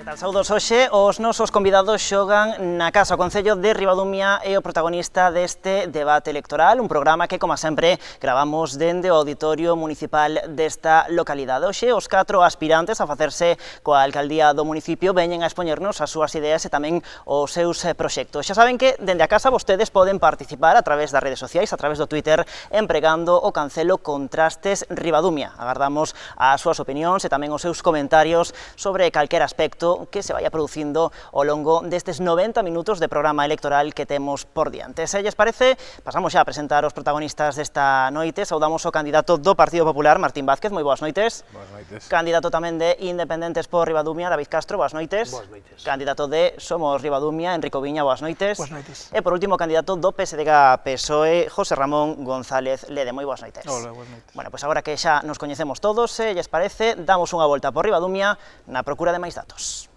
tal? Saudos hoxe, os nosos convidados xogan na Casa. O Concello de Ribadumia é o protagonista deste debate electoral, un programa que, como sempre, gravamos dende o Auditorio Municipal desta localidade. Hoxe, os 4 aspirantes a facerse coa alcaldía do municipio veñen a expoñernos as súas ideas e tamén os seus proxectos. Xa saben que, dende a Casa, vostedes poden participar a través das redes sociais, a través do Twitter, empregando o cancelo Contrastes Ribadumia. Agardamos as súas opinións e tamén os seus comentarios sobre calquer aspecto que se vaya producindo ao longo destes 90 minutos de programa electoral que temos por diante. Se lles parece, pasamos xa a presentar os protagonistas desta noite. Saudamos o candidato do Partido Popular, Martín Vázquez, moi boas noites. Boas noites. Candidato tamén de Independentes por Ribadumia, David Castro, boas noites. Boas noites. Candidato de Somos Ribadumia, Enrico Viña, boas noites. Boas noites. E por último, candidato do PSDG-PSOE, José Ramón González Lede, moi boas noites. Hola, boas noites. Bueno, pois agora que xa nos coñecemos todos, se lles parece, damos unha volta por Ribadumia na procura de máis datos.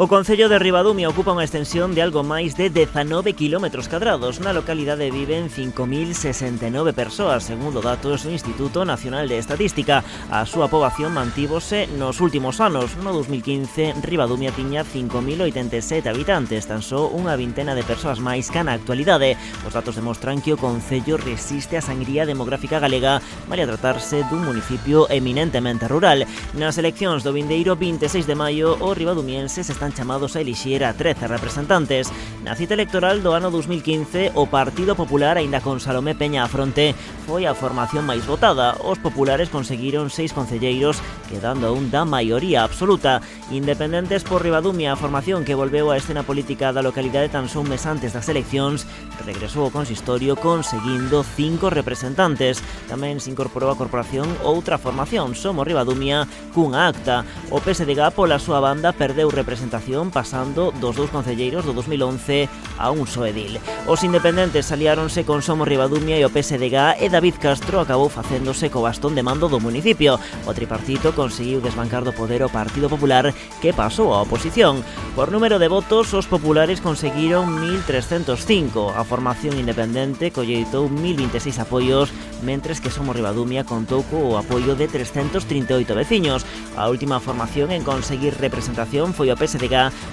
O Concello de Ribadumia ocupa unha extensión de algo máis de 19 km cadrados. Na localidade viven 5.069 persoas, segundo datos do Instituto Nacional de Estatística. A súa poboación mantívose nos últimos anos. No 2015, Ribadumia tiña 5.087 habitantes, tan só unha vintena de persoas máis que na actualidade. Os datos demostran que o Concello resiste a sangría demográfica galega, malia tratarse dun municipio eminentemente rural. Nas eleccións do vindeiro 26 de maio, os ribadumienses están chamados a elixir a 13 representantes. Na cita electoral do ano 2015, o Partido Popular, aínda con Salomé Peña á fronte, foi a formación máis votada. Os populares conseguiron 6 concelleiros, quedando aún da maioría absoluta. Independentes por Ribadumia, a formación que volveu á escena política da localidade tan só un mes antes das eleccións, regresou ao consistorio conseguindo 5 representantes. Tamén se incorporou á corporación outra formación, Somos Ribadumia, cunha acta. O PSDG, pola súa banda, perdeu representación pasando dos 2 concelleiros do 2011 a un só edil. Os independentes aliáronse con Somos Ribadumia e o PSDG e David Castro acabou facéndose co bastón de mando do municipio. O tripartito conseguiu desbancar do poder o Partido Popular, que pasou á oposición. Por número de votos, os populares conseguiron 1.305. A formación independente colleitou 1.026 apoios, mentres que Somos Ribadumia contou co apoio de 338 veciños. A última formación en conseguir representación foi o PSDG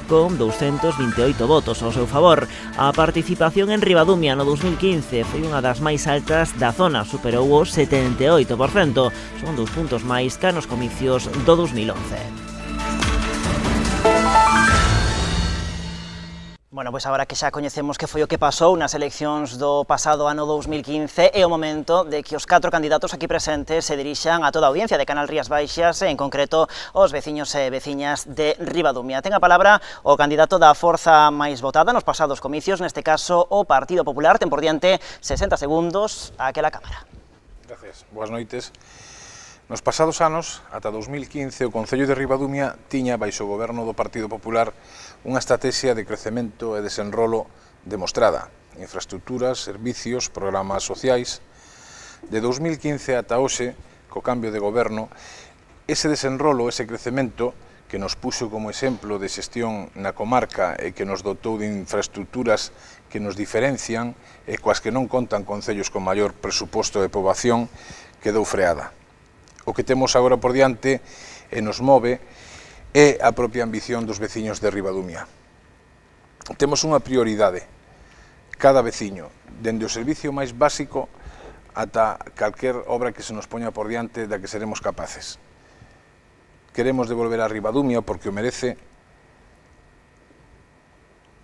con 228 votos ao seu favor. A participación en Ribadumia no 2015 foi unha das máis altas da zona, superou o 78%. Son 2 puntos máis que nos comicios do 2011. Bueno, pois agora que xa coñecemos que foi o que pasou nas eleccións do pasado ano 2015, é o momento de que os 4 candidatos aquí presentes se dirixan a toda a audiencia de Canal Rías Baixas, e en concreto os veciños e veciñas de Ribadumia. Ten a palabra o candidato da forza máis votada nos pasados comicios, neste caso o Partido Popular. Ten por diante 60 segundos a aquela cámara. Gracias. Boas noites. Nos pasados anos, ata 2015, o Concello de Ribadumia tiña, baixo o goberno do Partido Popular, unha estrategia de crecemento e desenrolo demostrada. Infraestructuras, servicios, programas sociais. De 2015 ata hoxe, co cambio de goberno, ese desenrolo, ese crecemento, que nos puxo como exemplo de xestión na comarca e que nos dotou de infraestructuras que nos diferencian e coas que non contan concellos con maior presuposto de poboación, quedou freada. O que temos agora por diante e nos move é a propia ambición dos veciños de Ribadumia. Temos unha prioridade, cada veciño, dende o servicio máis básico ata calquer obra que se nos poña por diante da que seremos capaces. Queremos devolver a Ribadumia porque o merece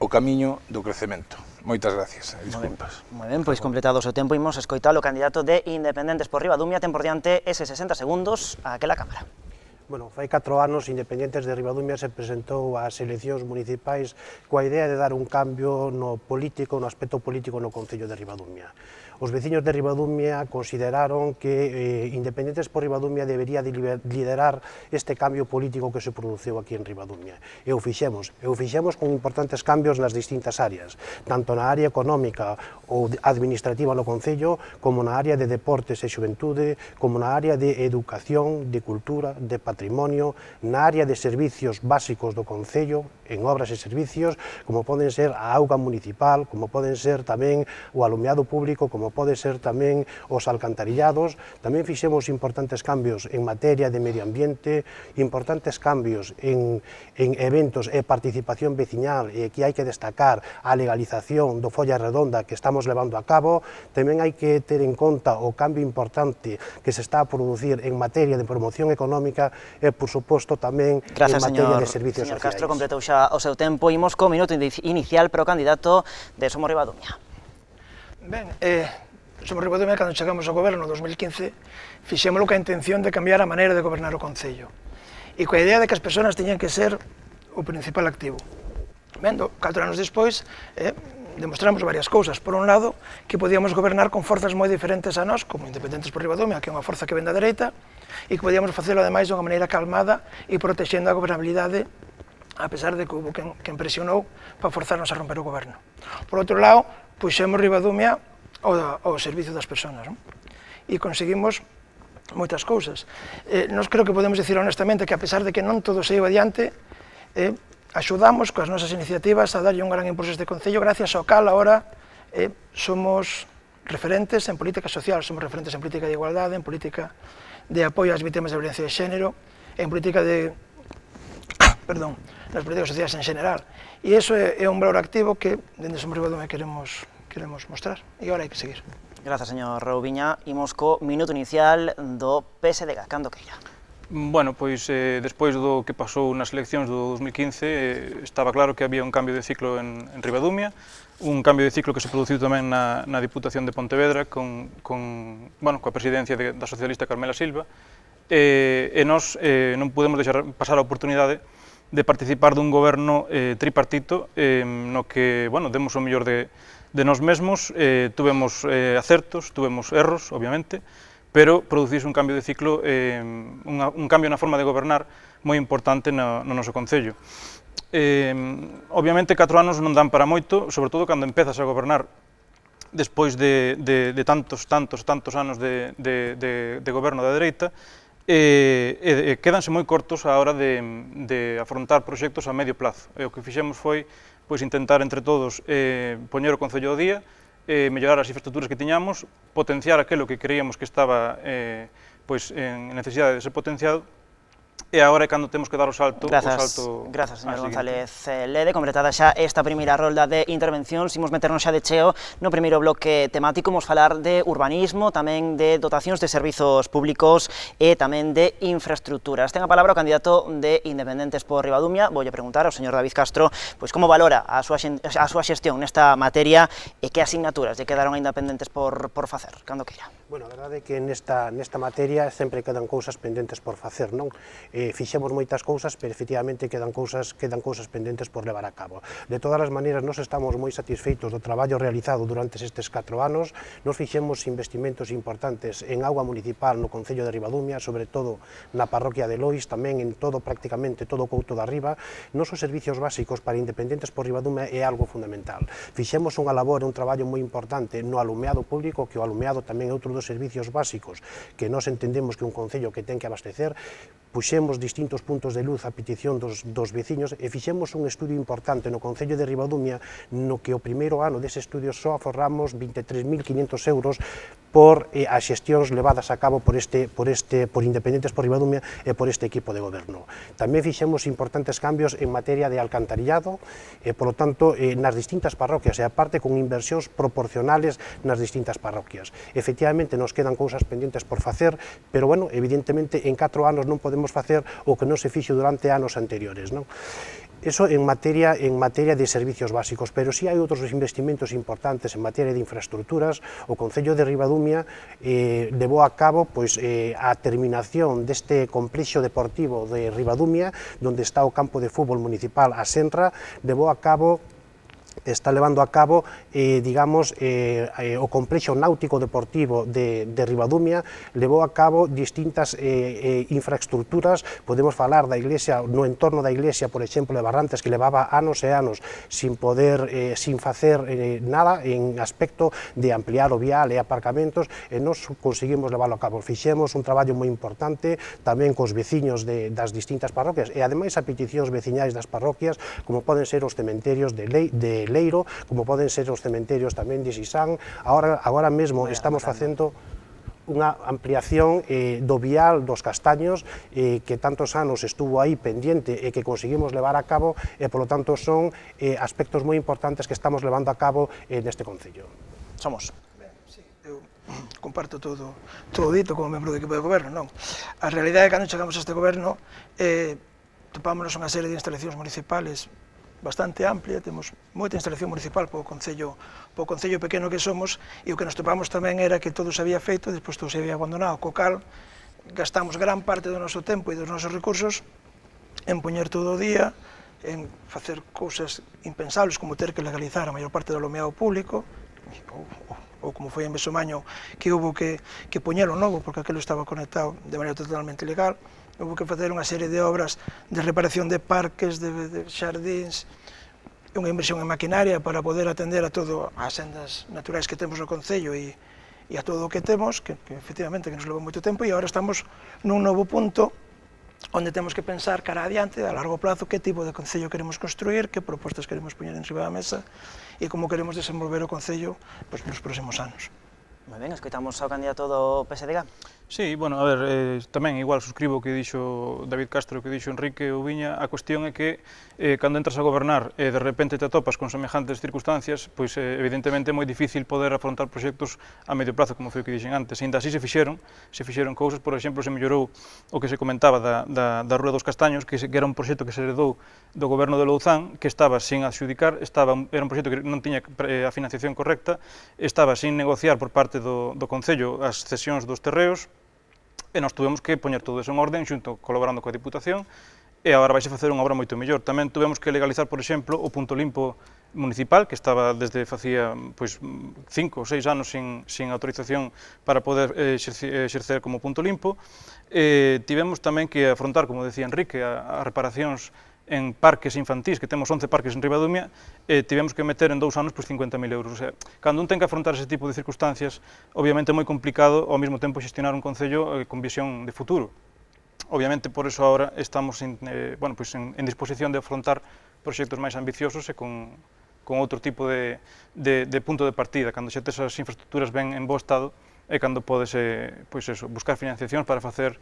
o camiño do crecemento. Moitas gracias, disculpas. Moi ben, pois completado o seu tempo, imos escoitar o candidato de Independentes por Ribadumia. Ten por diante ese 60 segundos a aquela cámara. Bueno, fai 4 anos Independentes de Ribadumia se presentou ás eleccións municipais coa idea de dar un cambio no político, no aspecto político no Concello de Ribadumia. Os veciños de Ribadumia consideraron que Independentes por Ribadumia debería liderar este cambio político que se pronunciou aquí en Ribadumia. E o fixemos con importantes cambios nas distintas áreas, tanto na área económica ou administrativa no Concello, como na área de deportes e xuventude, como na área de educación, de cultura, de patrimonio, na área de servicios básicos do Concello, en obras e servicios, como poden ser a auga municipal, como poden ser tamén o alumeado público, como como pode ser tamén os alcantarillados. Tamén fixemos importantes cambios en materia de medio ambiente, importantes cambios en eventos e participación veciñal, e aquí hai que destacar a legalización do Folla Redonda que estamos levando a cabo. Tamén hai que ter en conta o cambio importante que se está a producir en materia de promoción económica e, por suposto, tamén en materia de servicios sociais. Señor Castro, completou xa o seu tempo. Imos co minuto inicial para o candidato de Somos Ribadumia. Ben, Somos Ribadumia, cando chegamos ao goberno en 2015, fixémolo coa intención de cambiar a maneira de gobernar o Concello e coa idea de que as persoas teñan que ser o principal activo. Ben, 4 anos despois, demostramos varias cousas. Por un lado, que podíamos gobernar con forzas moi diferentes a nós, como Independentes por Ribadumia, que é unha forza que ven da dereita, e que podíamos facelo, ademais, de unha maneira calmada e protexendo a gobernabilidade, a pesar de que houve quen presionou para forzarnos a romper o goberno. Por outro lado, puxemos Ribadumia ao servicio das persoas, non? E conseguimos moitas cousas. Nós creo que podemos dicir honestamente que, a pesar de que non todo se iba adiante, axudamos coas nosas iniciativas a darlle un gran impulso a este Concello, gracias ao cal agora somos referentes en política social, somos referentes en política de igualdade, en política de apoio ás vítimas de violencia de xénero, en política de... perdón, nas políticas sociais en xeral. E iso é un valor activo que, dende Somos Ribadumia, queremos mostrar. E agora hai que seguir. Grazas, señor Roubiña. Imos co minuto inicial do PSDG, cando queira. Bueno, pois, despois do que pasou nas eleccións do 2015, estaba claro que había un cambio de ciclo en Ribadumia, un cambio de ciclo que se produciu tamén na Diputación de Pontevedra coa presidencia da socialista Carmela Silva, e nós non podemos deixar pasar a oportunidade de participar dun goberno tripartito no que, demos o mellor de nós mesmos, tuvemos acertos, tuvemos erros, obviamente, pero produciuse un cambio de ciclo, un cambio na forma de gobernar moi importante no noso Concello. Obviamente, 4 anos non dan para moito, sobre todo cando empezas a gobernar despois de tantos anos de goberno da dereita, quedanse moi cortos á hora de afrontar proxectos a medio plazo. E o que fixemos foi intentar entre todos poñer o Concello ao día, mellorar as infraestructuras que tiñamos, potenciar aquilo que creíamos que estaba en necesidade de ser potenciado, e agora é cando temos que dar o salto. Grazas, señor González Lede. Completada xa esta primeira rolda de intervencións, imos meternos xa de cheo no primeiro bloque temático. Imos falar de urbanismo, tamén de dotacións de servizos públicos e tamén de infraestructuras. Ten a palabra o candidato de Independentes por Ribadumia. Voulle preguntar ao señor David Castro como valora a súa xestión nesta materia e que asignaturas lle quedaron a Independentes por facer, cando queira. Bueno, a verdade é que nesta materia sempre quedan cousas pendentes por facer, non? Fixemos moitas cousas, pero efectivamente quedan cousas pendentes por levar a cabo. De todas as maneiras, nós estamos moi satisfeitos do traballo realizado durante estes 4 anos. Nós fixemos investimentos importantes en auga municipal no Concello de Ribadumia, sobre todo na parroquia de Lois, tamén en prácticamente todo o Couto da Riba. Nos os servicios básicos para Independentes por Ribadumia é algo fundamental. Fixemos unha labor, un traballo moi importante no alumeado público, que o alumeado tamén é outro dos servicios básicos que nós entendemos que un concello que ten que abastecer. Puxemos distintos puntos de luz a petición dos veciños e fixemos un estudio importante no Concello de Ribadumia no que o primeiro ano dese estudio só aforramos 23.500 euros por as xestións levadas a cabo por Independentes por Ribadumia e por este equipo de goberno. Tamén fixemos importantes cambios en materia de alcantarillado e, polo tanto, nas distintas parroquias e, aparte, con inversións proporcionales nas distintas parroquias. Efectivamente, nos quedan cousas pendentes por facer, pero, bueno, evidentemente, en 4 anos non podemos facer o que non se fixo durante anos anteriores, non? Eso en materia de servicios básicos, pero si hai outros investimentos importantes en materia de infraestructuras. O Concello de Ribadumia levou a cabo a terminación deste complexo deportivo de Ribadumia, onde está o campo de fútbol municipal a Senra, está levando a cabo, o complexo náutico deportivo de Ribadumia, levou a cabo distintas infraestructuras. Podemos falar da iglesia, no entorno da iglesia, por exemplo, de Barrantes, que levaba anos e anos sin facer nada en aspecto de ampliar o vial e aparcamentos, e nós conseguimos leválo a cabo. Fixemos un traballo moi importante tamén cos veciños das distintas parroquias, e ademais a peticións veciñais das parroquias, como poden ser os cementerios de Leiro, como poden ser os cementerios tamén de Xisán. Agora mesmo estamos facendo unha ampliación do vial dos Castaños que tantos anos estuvo aí pendiente e que conseguimos levar a cabo e, polo tanto, son aspectos moi importantes que estamos levando a cabo neste Concello. Somos. Sí, eu comparto todo dito como membro do equipo de goberno, non? A realidade é que cando chegamos a este goberno topámonos unha serie de instalacións municipales bastante amplia, temos moita instalación municipal para o concello pequeno que somos, e o que nos topamos tamén era que todo se había feito, despois todo se había abandonado, co cal gastamos gran parte do noso tempo e dos nosos recursos en poñer todo o día, en facer cousas impensables como ter que legalizar a maior parte do alumeado público, ou como foi en Besomaño, que houve que poñelo novo porque aquilo estaba conectado de maneira totalmente ilegal. Houve que facer unha serie de obras de reparación de parques, de xardíns, unha inversión en maquinaria para poder atender a todo as sendas naturais que temos no Concello e a todo o que temos, que efectivamente que nos leva moito tempo, e agora estamos nun novo punto onde temos que pensar cara adiante, a largo plazo, que tipo de Concello queremos construir, que propostas queremos poñer enriba da mesa e como queremos desenvolver o Concello nos próximos anos. Moi ben, escoitamos ao candidato do PSDG. Sí, bueno, a ver, tamén igual suscribo o que dixo David Castro, o que dixo Enrique Oubiña. A cuestión é que cando entras a gobernar e de repente te atopas con semejantes circunstancias, pois evidentemente é moi difícil poder afrontar proxectos a medio plazo, como foi o que dixen antes. Ainda así se fixeron cousas, por exemplo, se mellorou o que se comentaba da Rúa dos Castaños, que era un proxecto que se heredou do goberno de Louzán, que estaba sin adxudicar, era un proxecto que non tiña a financiación correcta, estaba sin negociar por parte do Concello as cesións dos terreos, e nós tuvemos que poñer todo eso en orden, xunto colaborando coa Diputación, e agora vais a facer unha obra moito mellor. Tamén tuvemos que legalizar, por exemplo, o punto limpo municipal, que estaba desde facía 5 ou 6 anos sin autorización para poder exercer como punto limpo. Tivemos tamén que afrontar, como decía Enrique, as reparacións en parques infantís, que temos 11 parques en Ribadumia, tivemos que meter en 2 anos 50.000 euros. O sea, cando un ten que afrontar ese tipo de circunstancias, obviamente é moi complicado ao mesmo tempo xestionar un concello con visión de futuro. Obviamente, por eso agora estamos en disposición de afrontar proxectos máis ambiciosos e con outro tipo de punto de partida, cando xa tes as infraestructuras ben en bo estado e cando podes buscar financiación para facer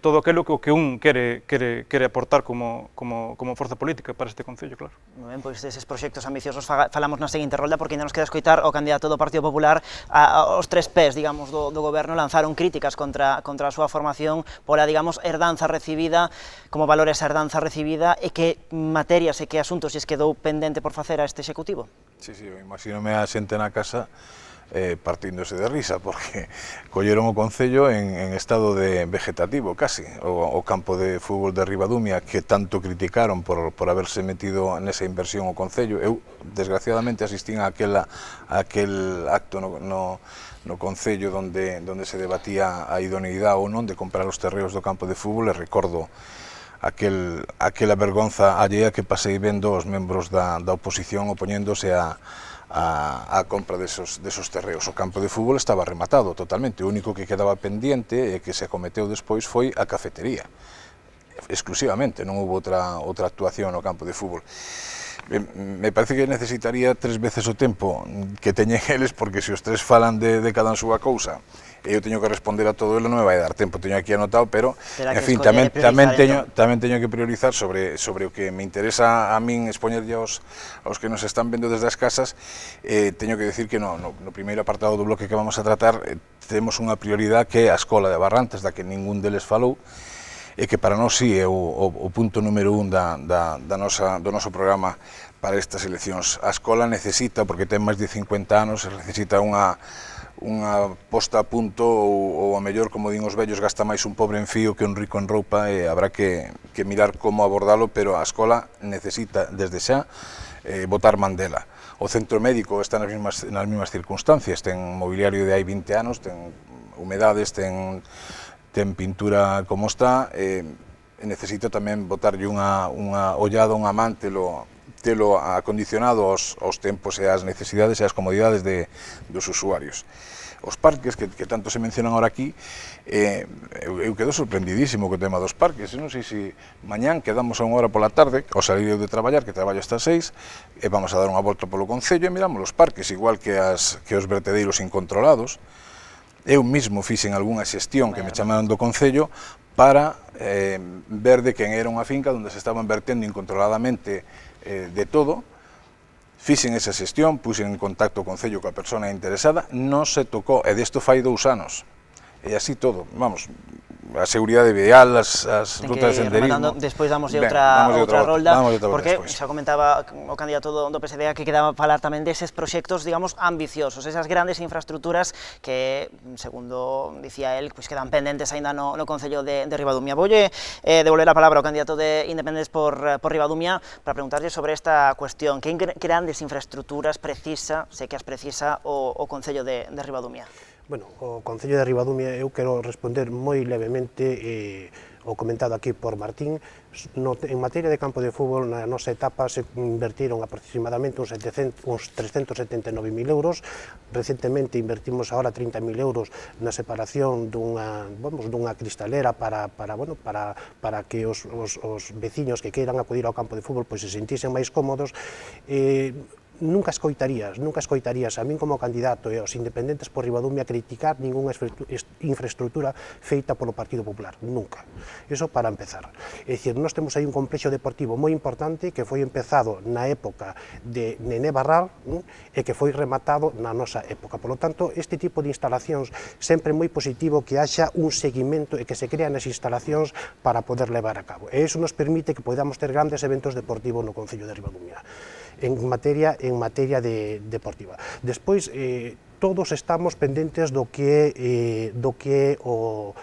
todo aquilo que un quere aportar como forza política para este Concello, claro. Moi ben, pois deses proxectos ambiciosos falamos na seguinte rolda, porque ainda nos queda escoitar o candidato do Partido Popular. Os tres pés, digamos, do goberno lanzaron críticas contra a súa formación pola, digamos, herdanza recibida, como valora esa herdanza recibida e que materias e que asuntos lles quedou pendente por facer a este Executivo. Sí, eu imagínome a xente na casa partíndose de risa, porque colleron o Concello en estado de vegetativo, casi. O campo de fútbol de Ribadumia, que tanto criticaron por haberse metido nesa inversión o Concello. Eu, desgraciadamente, asistín a aquel acto no Concello onde se debatía a idoneidade ou non de comprar os terreos do campo de fútbol, e recordo aquela vergonza allea que pasei vendo os membros da oposición opoñéndose a compra desos terreos. O campo de fútbol estaba rematado totalmente, o único que quedaba pendiente e que se acometeu despois foi a cafetería, exclusivamente, non houve outra actuación no campo de fútbol. Me parece que necesitaría 3 veces o tempo que teñen eles, porque se os tres falan de cada súa cousa e eu teño que responder a todo elo, non me vai dar tempo, teño aquí anotado, pero, en fin, tamén teño que priorizar sobre o que me interesa a min expoñerlle aos que nos están vendo desde as casas. Teño que decir que no primeiro apartado do bloque que vamos a tratar temos unha prioridade que é a Escola de Barrantes, da que ningún deles falou, e que para nós sí é o punto número 1 do noso programa para estas eleccións. A escola necesita, porque ten máis de 50 anos, necesita unha posta a punto, ou a mellor, como din os vellos, gasta máis un pobre en fío que un rico en roupa, e habrá que mirar como abordalo, pero a escola necesita desde xa botar man dela. O centro médico está nas mesmas circunstancias, ten mobiliario de hai 20 anos, ten humedades, ten pintura como está, e necesita tamén botarlle unha ollada, un man, telo acondicionado aos tempos e ás necesidades e ás comodidades dos usuarios. os parques, que tanto se mencionan ahora aquí, eu quedo sorprendidísimo co tema dos parques. Eu non sei se mañán quedamos a unha hora pola tarde, ao salir eu de traballar, que traballo hasta 6, e vamos a dar unha volta polo concello e miramos os parques, igual que os vertedeiros incontrolados. Eu mismo fixen algunha xestión que me chamaron do concello para ver de quen era unha finca onde se estaban vertendo incontroladamente de todo. Fixen esa xestión, puxen en contacto o concello coa persona interesada, non se tocou, e desto fai 2 anos. E así todo, vamos, a seguridade vial, as rutas de senderismo. Despois damos outra rolda, porque despois. xa comentaba o candidato do PSD que quedaba falar tamén deses proxectos, digamos, ambiciosos, esas grandes infraestructuras que, segundo dicía él, pues quedan pendentes aínda no Concello de Ribadumia. Voulle devolver a palabra ao candidato de Independentes por Ribadumia para preguntarlle sobre esta cuestión. Que grandes infraestructuras precisa, sei que as precisa o Concello de Ribadumia? Bueno, o Concello de Ribadumia, eu quero responder moi levemente o comentado aquí por Martín. En materia de campo de fútbol, na nosa etapa se invertiron aproximadamente uns 379.000 euros. Recentemente invertimos ahora 30.000 euros na separación dunha cristalera para que os veciños que queiran acudir ao campo de fútbol pois se sentisen máis cómodos. Nunca escoitarías a min como candidato e aos Independentes por Ribadumia criticar ningunha infraestructura feita polo Partido Popular, nunca. Iso para empezar. É dicir, nós temos aí un complexo deportivo moi importante que foi empezado na época de Nené Barral e que foi rematado na nosa época. Por lo tanto, este tipo de instalacións sempre é moi positivo que haxa un seguimento e que se crean as instalacións para poder levar a cabo. E iso nos permite que podamos ter grandes eventos deportivos no Concello de Ribadumia. En materia deportiva. Despois, todos estamos pendentes do que é o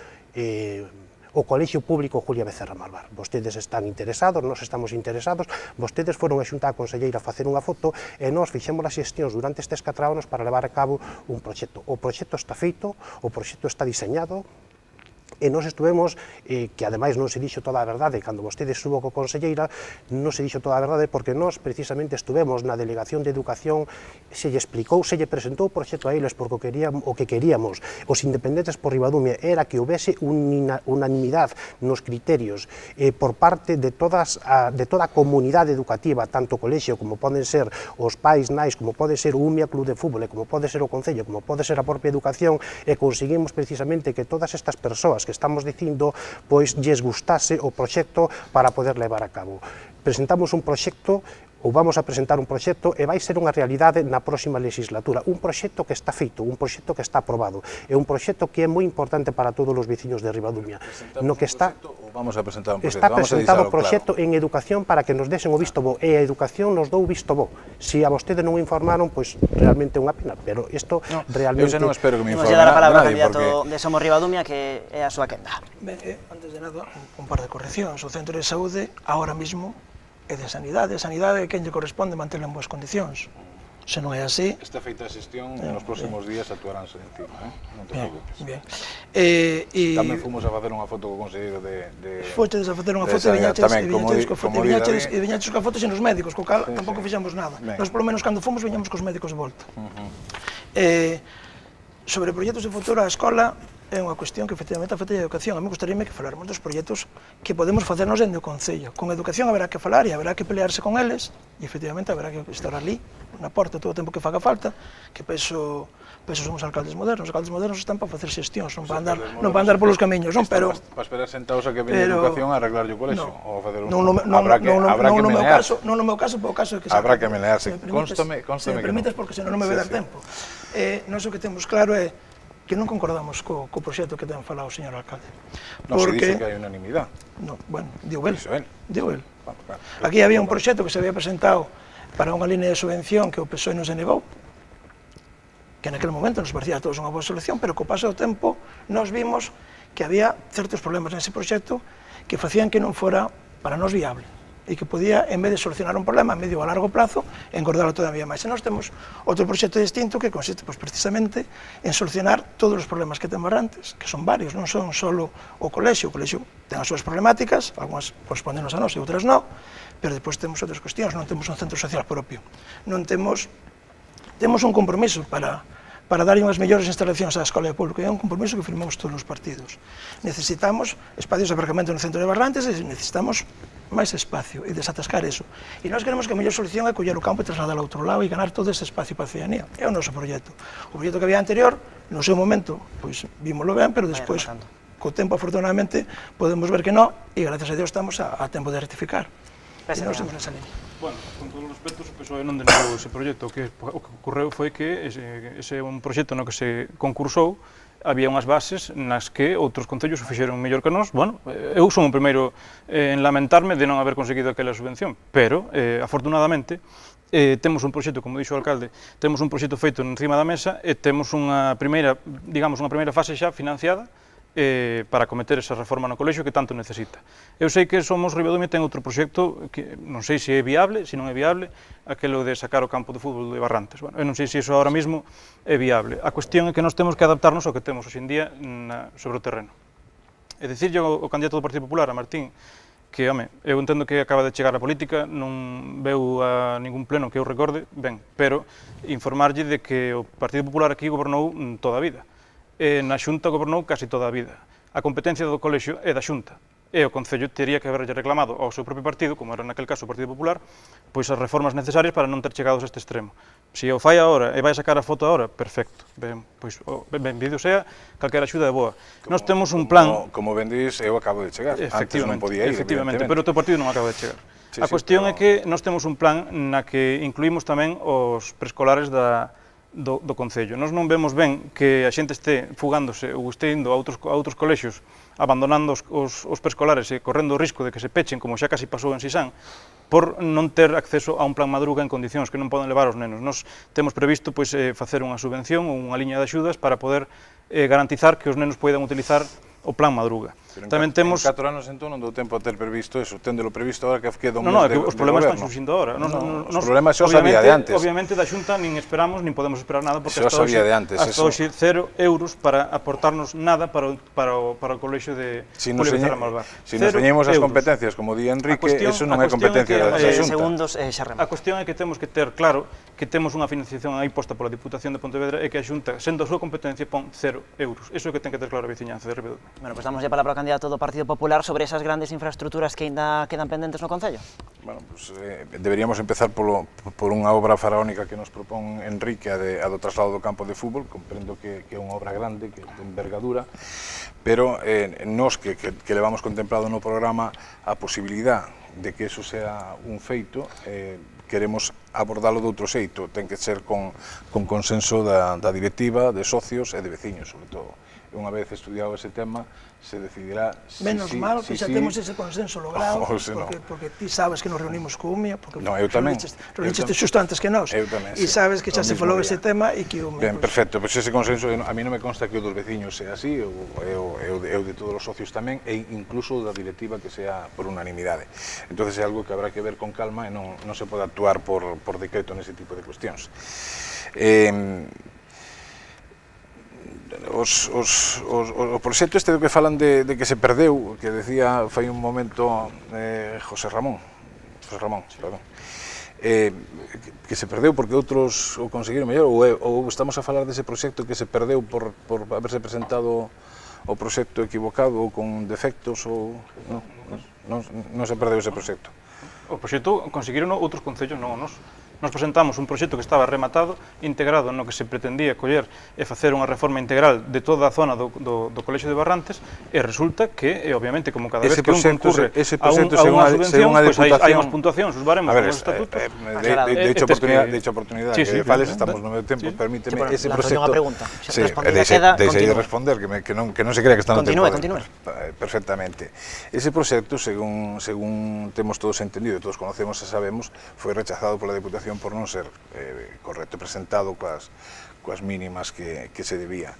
Colexio Público Julia Becerra Malvar. Vostedes están interesados, nós estamos interesados, vostedes foron a Xunta Conselleira a facer unha foto e nós fixemos as xestións durante estes 4 anos para levar a cabo un proxecto. O proxecto está feito, o proxecto está diseñado, e nós estuvemos, que ademais non se dixo toda a verdade, cando vostede estuvo co conselleira, non se dixo toda a verdade, porque nós precisamente estuvemos na Delegación de Educación, se lle explicou, se lle presentou o proxecto a eles, porque o que queríamos, os Independentes por Ribadumia, era que houvese unanimidade nos criterios por parte de toda a comunidade educativa, tanto o colexio como poden ser os pais, nais, como pode ser o UMIA Club de Fútbol, como pode ser o Concello, como pode ser a propia educación, e conseguimos precisamente que todas estas persoas que estamos dicindo, pois lles gustase o proxecto para poder levar a cabo. Presentamos un proxecto, ou vamos a presentar un proxecto, e vai ser unha realidade na próxima legislatura. Un proxecto que está feito, un proxecto que está aprobado, é un proxecto que é moi importante para todos os veciños de Ribadumia. No que está vamos a presentar un proxecto. Está presentado o proxecto en educación para que nos desen o visto bo, e a educación nos dou o visto bo. Se a vostede non o informaron, pois realmente é unha pena, pero isto realmente... Eu xa non espero que me Vamos informe a dar a palabra ao nadie, candidato de Somos Ribadumia, que é a súa quenda. Ben, antes de nada, un par de correccións. O Centro de Saúde, ahora mismo, é de Sanidade. Sanidade é quen lle corresponde manterla en boas condicións. Se non é así... Está feita a xestión, nos próximos días actuaránse encima, non te preocupes. Bien. Tamén fomos a facer unha foto co conselleiro de... Fostedes a facer unha foto e viñaches coa foto sen os médicos, co cal tampouco fixamos nada. Nós, polo menos, cando fomos, viñamos cos médicos de volta. Sobre proxectos de futuro, a escola é unha cuestión que efectivamente afecta a educación. A mí gustaríame que faláramos dos proxectos que podemos facernos dentro do Concello. Con educación haberá que falar e haberá que pelearse con eles, e efectivamente haberá que estar ali, na porta, todo o tempo que faga falta, que peso somos alcaldes modernos. Os alcaldes modernos están para facer xestións, non para andar polos camiños, non? Pero para esperar sentados a que veña a educación a arreglar o colexio, ou a facer un... Habrá que menearse. Non no meu caso, pero o caso é que... Habrá que menearse. Constame que non. Se me permites, porque senón non me vai dar tempo. Nós o que temos claro é que non concordamos co proxecto que ten falado o señor alcalde. Non se dice que hai unanimidade. Non, bueno, digo el. Digo el. Aquí había un proxecto que se había presentado para unha línea de subvención que o PSOE non se negou, que naquele momento nos parecía a todos unha boa solución, pero co paso do tempo nos vimos que había certos problemas nese proxecto que facían que non fora para nós viable e que podía, en vez de solucionar un problema a medio ou a largo plazo, engordalo todavía máis. E nós temos outro proxecto distinto que consiste precisamente en solucionar todos os problemas que temos antes, que son varios, non son só o colexio ten as súas problemáticas, algunhas correspondenos a nós e outras non, pero depois temos outras cuestións, non temos un centro social propio, non temos un compromiso para para dar unhas mellores instalacións á escola pública. É un compromiso que firmamos todos os partidos. Necesitamos espacios de aparcamento no centro de Barrantes e necesitamos máis espacio e desatascar eso. E nós queremos que a mellor solución é coller o campo e trasladar ao outro lado e ganar todo ese espacio para a ciudadanía. É o noso proxecto. O proxecto que había anterior, no seu momento, pois vímoslo ben, pero despois, co tempo, afortunadamente, podemos ver que non, e gracias a Dios estamos a tempo de rectificar. E nós temos nesa línea. Bueno, con todos os respetos, o PSOE non denegou ese proxecto. O que ocorreu foi que ese é un proxecto no que se concursou, había unhas bases nas que outros concellos o fixeron mellor que nós. Bueno, eu son o primeiro en lamentarme de non haber conseguido aquela subvención, pero, afortunadamente, temos un proxecto, como dixo o alcalde, temos un proxecto feito encima da mesa e temos unha primeira, digamos, unha primeira fase xa financiada para acometer esa reforma no colexio que tanto necesita. Eu sei que Somos Ribadumia ten outro proxecto que non sei se é viable, se non é viable, aquelo de sacar o campo de fútbol de Barrantes. Bueno, eu non sei se iso ahora mismo é viable. A cuestión é que nós temos que adaptarnos ao que temos hoxe en día sobre o terreno. É dicir, o candidato do Partido Popular, a Martín, que, home, eu entendo que acaba de chegar á política, non veu a ningún pleno que eu recorde, ben, pero informarlle de que o Partido Popular aquí gobernou toda a vida. Na Xunta gobernou casi toda a vida. A competencia do colexio é da Xunta. E o Concello teria que haberlle reclamado ao seu propio partido, como era naquel caso o Partido Popular, pois as reformas necesarias para non ter chegados a este extremo. Se o fai agora e vai sacar a foto agora, perfecto. Ben, pois, benvido sea, calquera axuda é boa. Nós temos un plan... Como ben dis, eu acabo de chegar. Antes non podía ir, efectivamente, pero o teu partido non acaba de chegar. A cuestión é que nós temos un plan na que incluímos tamén os preescolares do Concello. Nós non vemos ben que a xente este fugándose ou este indo a outros colexios, abandonando os preescolares e correndo o risco de que se pechen, como xa casi pasou en Sisán, por non ter acceso a un plan Madruga en condicións que non poden levar os nenos. Nos temos previsto facer unha subvención ou unha liña de axudas para poder garantizar que os nenos poidan utilizar o plan Madruga. Tamén temos... En 4 anos, entón, non dou tempo a ter previsto eso, téndelo previsto agora que queda un mes de goberno. Os problemas están surxindo agora. Os problemas xa os había de antes. Obviamente, da Xunta nin esperamos, nin podemos esperar nada, porque hasta hoxe 0 euros para aportarnos nada para o colexio de Polivezar a Malvar. Se nos teñemos as competencias, como di Enrique, eso non é competencia da Xunta. A cuestión é que temos que ter claro que temos unha financiación aí posta pola Diputación de Pontevedra e que a Xunta, sendo a súa competencia, pon 0 euros. Eso é o que ten que ter claro a veciñanza de Ribadumia. Bueno, pues damos a palabra ao candidato do Partido Popular sobre esas grandes infraestructuras que ainda quedan pendentes no Concello. Bueno, pues, deberíamos empezar por unha obra faraónica que nos propón Enrique, a do traslado do campo de fútbol. Comprendo que é unha obra grande, que de envergadura, pero nós que levamos contemplado no programa a posibilidade de que eso sea un feito, queremos abordalo de outro xeito. Ten que ser con consenso da directiva, de socios e de veciños, sobre todo. Unha vez estudiado ese tema, se decidirá menos mal que xa temos ese consenso logrado, porque ti sabes que nos reunimos co UMIA, porque reunicheste xusto antes que nós, e sabes que xa se falou ese tema e que o UMIA... Ben, perfecto, pois ese consenso, a mí non me consta que o dos veciños sea así, eu de todos os socios tamén, e incluso da directiva que sea por unanimidade. Entonces é algo que habrá que ver con calma e non se pode actuar por decreto nese tipo de cuestións. O proxecto este do que falan de que se perdeu, que decía fai un momento José Ramón, perdón, que se perdeu porque outros o conseguiron mellor, ou estamos a falar dese proxecto que se perdeu por haberse presentado o proxecto equivocado ou con defectos, ou non se perdeu ese proxecto? O proxecto conseguiron outros concellos, non nós. Nos presentamos un proxecto que estaba rematado, integrado no que se pretendía coller e facer unha reforma integral de toda a zona do Colexio de Barrantes, e resulta que, obviamente, como cada vez que un concurre a unha subvención, hai unhas puntuacións, os baremos nos estatutos. De hecho oportunidade, que fales, estamos no meu tempo, permíteme, ese proxecto... Deixei de responder, que non se crea que está no tempo. Continúe. Perfectamente. Ese proxecto, según temos todos entendido, todos conocemos e sabemos, foi rechazado pola Diputación por non ser correcto, presentado coas mínimas que se debía.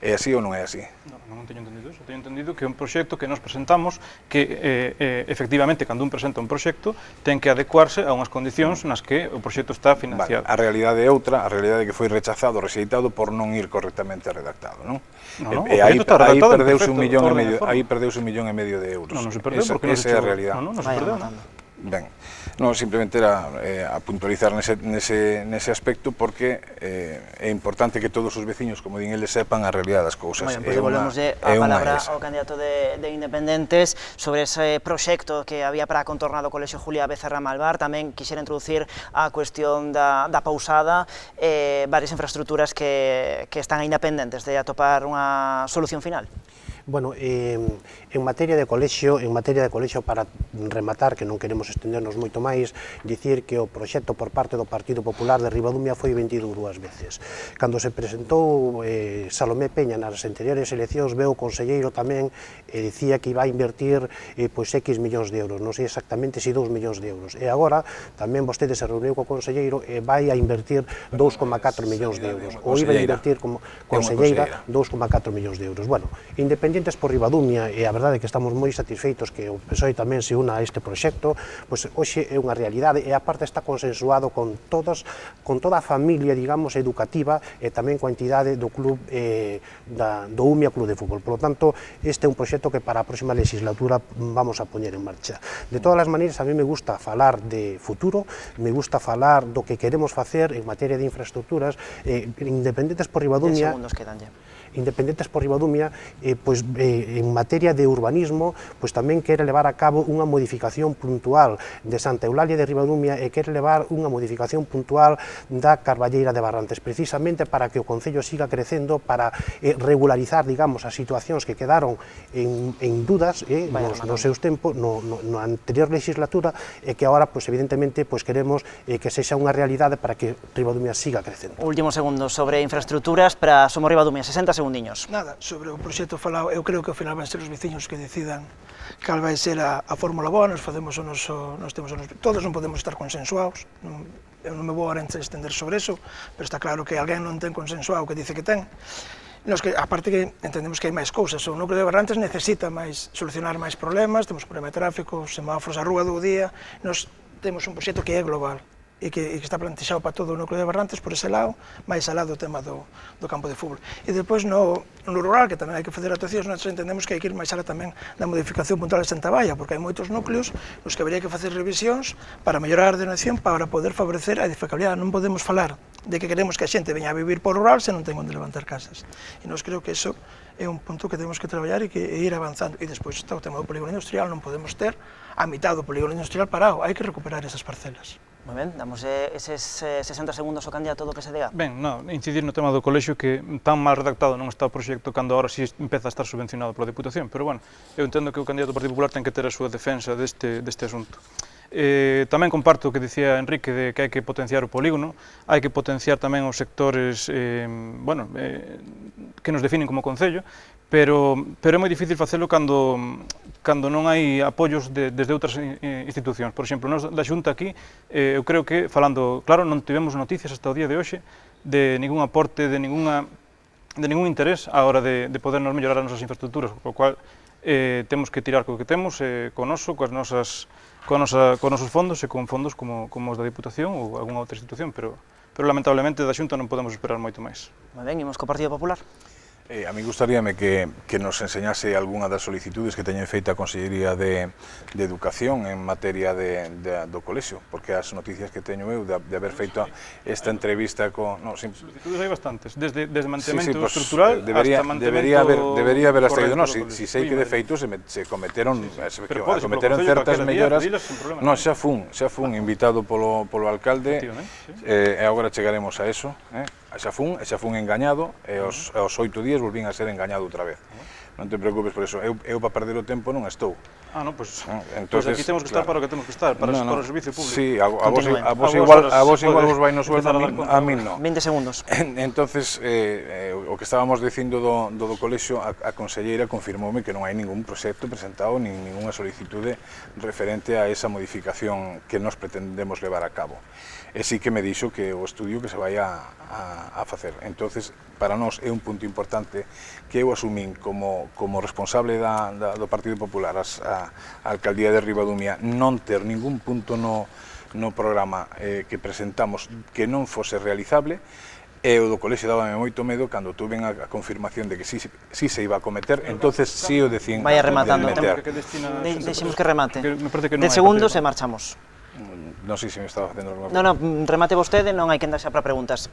É así ou non é así? Non teño entendido eso. Teño entendido que é un proxecto que nos presentamos que, efectivamente, cando un presenta un proxecto, ten que adecuarse a unhas condicións nas que o proxecto está financiado. A realidade é outra, a realidade é que foi rechazado, rexeitado por non ir correctamente redactado, non? E aí perdeuse $1,5 millón de euros. Non se perdeu porque non se chegou. Non se perdeu. Ben, non, simplemente era a puntualizar nese aspecto porque é importante que todos os veciños, como din eles, sepan a realidade das cousas. Bueno, pues devolvemos a palabra ao candidato de Independentes sobre ese proxecto que había para contornar o Colexio Julia Becerra Malvar. Tamén quixera introducir a cuestión da pausada, varias infraestructuras que están aí pendentes de atopar unha solución final. Bueno, en materia de colexio, para rematar, que non queremos estendernos moito máis, dicir que o proxecto por parte do Partido Popular de Ribadumia foi vendido dúas veces. Cando se presentou Salomé Peña nas anteriores eleccións, veu o conselleiro tamén e dicía que iba a invertir pois X millóns de euros, non sei exactamente se 2 millóns de euros. E agora tamén vostede se reuniu co conselleiro e vai a invertir 2,4 millóns de euros. Ou iba a invertir como conselleira 2,4 millóns de euros. Bueno, Independentes por Ribadumia, e a verdade é que estamos moi satisfeitos que o PSOE tamén se una a este proxecto, pois hoxe é unha realidade e a parte está consensuado con toda a familia, digamos, educativa e tamén coa entidade do club do UMIA Club de Fútbol. Por lo tanto, este é un proxecto que para a próxima legislatura vamos a poñer en marcha. De todas as maneiras, a mí me gusta falar de futuro, me gusta falar do que queremos facer en materia de infraestructuras. Independentes por Ribadumia, pois, en materia de urbanismo, pois tamén quere levar a cabo unha modificación puntual de Santa Eulalia de Ribadumia e quere levar unha modificación puntual da Carballeira de Barrantes, precisamente para que o Concello siga crecendo, para regularizar, digamos, as situacións que quedaron en dudas nos seus tempos, na anterior legislatura, e que agora, pois, evidentemente, pois, queremos que sexa unha realidade para que Ribadumia siga crecendo. Último segundo sobre infraestructuras para Somos Ribadumia, 60 segundiños. Nada, sobre o proxecto falado, eu creo que ao final van ser os veciños que decidan cal vai ser a fórmula boa. Nos facemos todos non podemos estar consensuados, eu non me vou agora estender sobre eso, pero está claro que alguén non ten consensuado o que dice que ten. Aparte que entendemos que hai máis cousas, o núcleo de Barrantes necesita solucionar máis problemas, temos problema de tráfico, semáforos á rúa do día, nos temos un proxecto que é global e que está plantexado para todo o núcleo de Barrantes por ese lado, máis alá do tema do campo de fútbol. E depois no rural, que tamén hai que facer actuacións, nós entendemos que hai que ir máis alá tamén da modificación puntual de Santa Baia, porque hai moitos núcleos nos que habería que facer revisións para mellorar a ordenación, para poder favorecer a edificabilidade. Non podemos falar de que queremos que a xente veña a vivir por rural se non ten onde levantar casas. E nós creo que iso é un punto que temos que traballar e ir avanzando. E despois está o tema do polígono industrial, non podemos ter a mitad do polígono industrial parado, hai que recuperar esas parcelas. Moi ben, damos eses 60 segundos ao candidato do PSD. Ben, incidir no tema do colexio, que tan mal redactado non está o proxecto cando agora si empeza a estar subvencionado pola Diputación, pero bueno, eu entendo que o candidato do Partido Popular ten que ter a súa defensa deste asunto. Tamén comparto o que dicía Enrique de que hai que potenciar o polígono, hai que potenciar tamén os sectores que nos definen como concello, pero é moi difícil facelo cando non hai apoios desde outras institucións. Por exemplo, nós da Xunta aquí, eu creo que, falando claro, non tivemos noticias hasta o día de hoxe de ningún aporte, de ningún interés á hora de podernos mellorar as nosas infraestructuras, co cual temos que tirar co que temos, co noso, cos nosos fondos e con fondos como os da Diputación ou algunha outra institución, pero lamentablemente da Xunta non podemos esperar moito máis. Moi ben, imos co Partido Popular. A mí gustaríame que nos enseñase algunha das solicitudes que teñen feita a Consellería de Educación en materia do colexio, porque as noticias que teño eu de haber feito esta entrevista con... Solicitudes hai bastantes, desde mantemento estructural hasta mantemento debería haber hasta ido, si sei que de feito se cometeron certas melloras. Non, xa fun invitado polo alcalde, e agora chegaremos a eso, xa fun engañado, e aos 8 días volvín a ser engañado outra vez. Non te preocupes por eso, eu para perder o tempo non estou. Pois aquí temos que estar para o que temos que estar, para o servicio público. Sí, a vos igual vos vai no sueldo, a mí non. 20 segundos. Entonces, o que estábamos dicindo do colexio, a conselleira confirmoume que non hai ningún proxecto presentado, nin ninguna solicitude referente a esa modificación que nos pretendemos levar a cabo. E sí que me dixo que o estudio que se vai a facer. Entonces, para nós é un punto importante que eu asumín como responsable do Partido Popular a Alcaldía de Ribadumia non ter ningún punto no programa que presentamos que non fose realizable, E o do colexio dábame moito medo cando tuven a confirmación de que sí se iba a cometer, entonces sí o decín Vaya rematando. meter. Deixemos que remate. Me parece que non 10 hai segundos e partida. marchamos. Non sei se me estaba facendo alguma Non, remate vostede, non hai que andar xa para preguntas.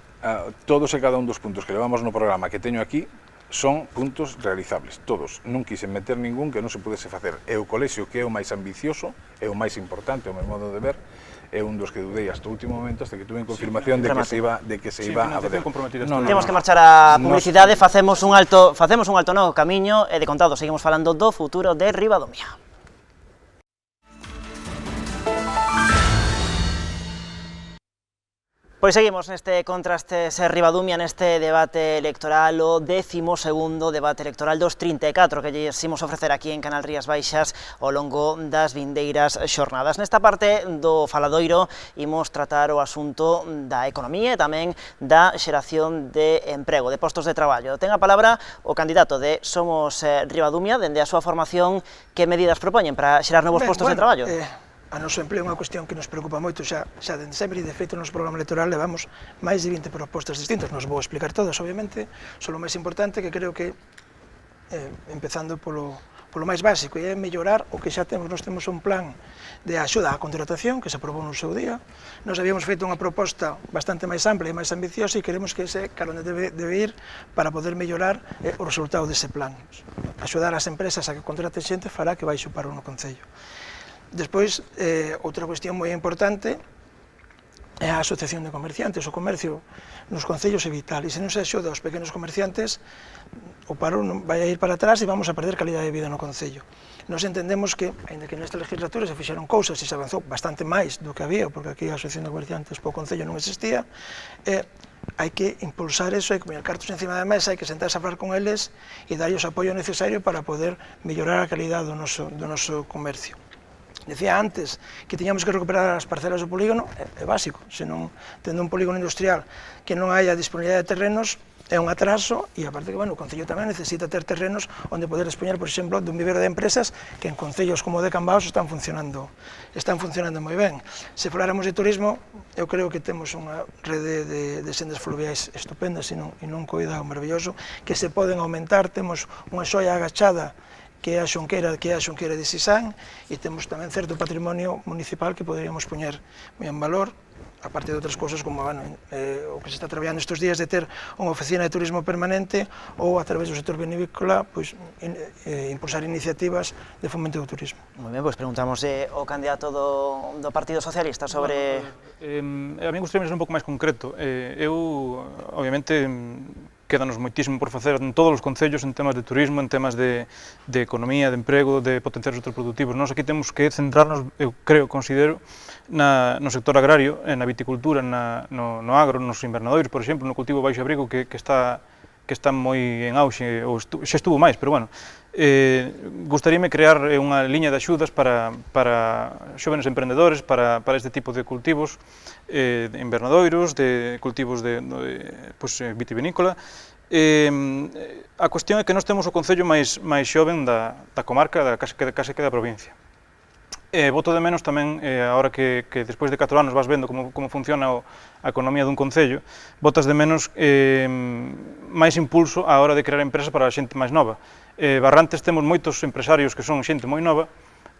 Todos e cada un dos puntos que levamos no programa que teño aquí son puntos realizables, todos. Non quise meter ningún que non se pudese facer. E o colexio que é o máis ambicioso, é o máis importante, o meu modo de ver, é un dos que dudei hasta o último momento, hasta que tuve confirmación de que se iba a facer. Temos que marchar a publicidade, facemos un alto no camiño e de contado seguimos falando do futuro de Ribadomia. Pois seguimos neste Contrastes Ribadumia, neste debate electoral, o 12º debate electoral dos 34 que lles imos ofrecer aquí en Canal Rías Baixas ao longo das vindeiras xornadas. Nesta parte do faladoiro imos tratar o asunto da economía e tamén da xeración de emprego, de postos de traballo. Ten a palabra o candidato de Somos Ribadumia, dende a súa formación, que medidas propoñen para xerar novos postos de traballo? A noso empleo é unha cuestión que nos preocupa moito xa dende sempre, e de feito no noso programa electoral levamos máis de 20 propostas distintas, non os vou explicar todas, obviamente, só o máis importante que creo que, empezando polo máis básico, é mellorar o que xa temos. Nós temos un plan de axuda á contratación que se aprobou no seu día. Nós habíamos feito unha proposta bastante máis ampla e máis ambiciosa e queremos que ese carón debe ir para poder mellorar o resultado dese plan. Axudar as empresas a que contraten xente fará que baixe o paro no Concello. Despois, outra cuestión moi importante é a asociación de comerciantes. O comercio nos concellos é vital, e se non se axuda aos pequenos comerciantes, o paro vai a ir para atrás e vamos a perder calidade de vida no concello. Nós entendemos que, aínda que nesta legislatura se fixeron cousas e se avanzou bastante máis do que había, porque aquí a asociación de comerciantes po concello non existía, hai que impulsar eso, hai que poñer cartos encima da mesa, hai que sentarse a falar con eles e darlles o apoio necesario para poder mellorar a calidade do noso comercio. Decía antes que tiñamos que recuperar as parcelas do polígono, é básico, se non tendo un polígono industrial que non haya disponibilidade de terrenos, é un atraso, e aparte que, bueno, o Concello tamén necesita ter terrenos onde poder dispoñer, por exemplo, dun vivero de empresas que en concellos como o de Cambaos están funcionando moi ben. Se faláramos de turismo, eu creo que temos unha rede de sendas fluviais estupendas e non coida o maravilloso, que se poden aumentar. Temos unha xoia agachada que é a Xonqueira de Sisán, e temos tamén certo patrimonio municipal que poderíamos poñer moi en valor, aparte de outras cousas como o que se está traballando estes días de ter unha oficina de turismo permanente ou a través do sector vinivícola impulsar iniciativas de fomento do turismo. Moi ben, pois preguntamos ao candidato do Partido Socialista sobre... A mí gustaría ser un pouco máis concreto. Eu, obviamente, quédanos moitísimo por facer en todos os concellos en temas de turismo, en temas de economía, de emprego, de potenciar os sectores productivos. Nós aquí temos que centrarnos, eu creo, considero, no sector agrario, na viticultura, no agro, nos invernadoiros, por exemplo, no cultivo baixo abrigo que está moi en auxe, ou xa estuvo máis, pero bueno, gustaríame crear unha liña de axudas para xóvenes emprendedores, para este tipo de cultivos, de invernadoiros, de cultivos vitivinícola. A cuestión é que nós temos o concello máis xoven da comarca, case que da provincia. Boto de menos tamén, agora que despois de 4 anos vas vendo como funciona a economía dun concello, botas de menos máis impulso á hora de crear empresas para a xente máis nova. Barrantes temos moitos empresarios que son xente moi nova,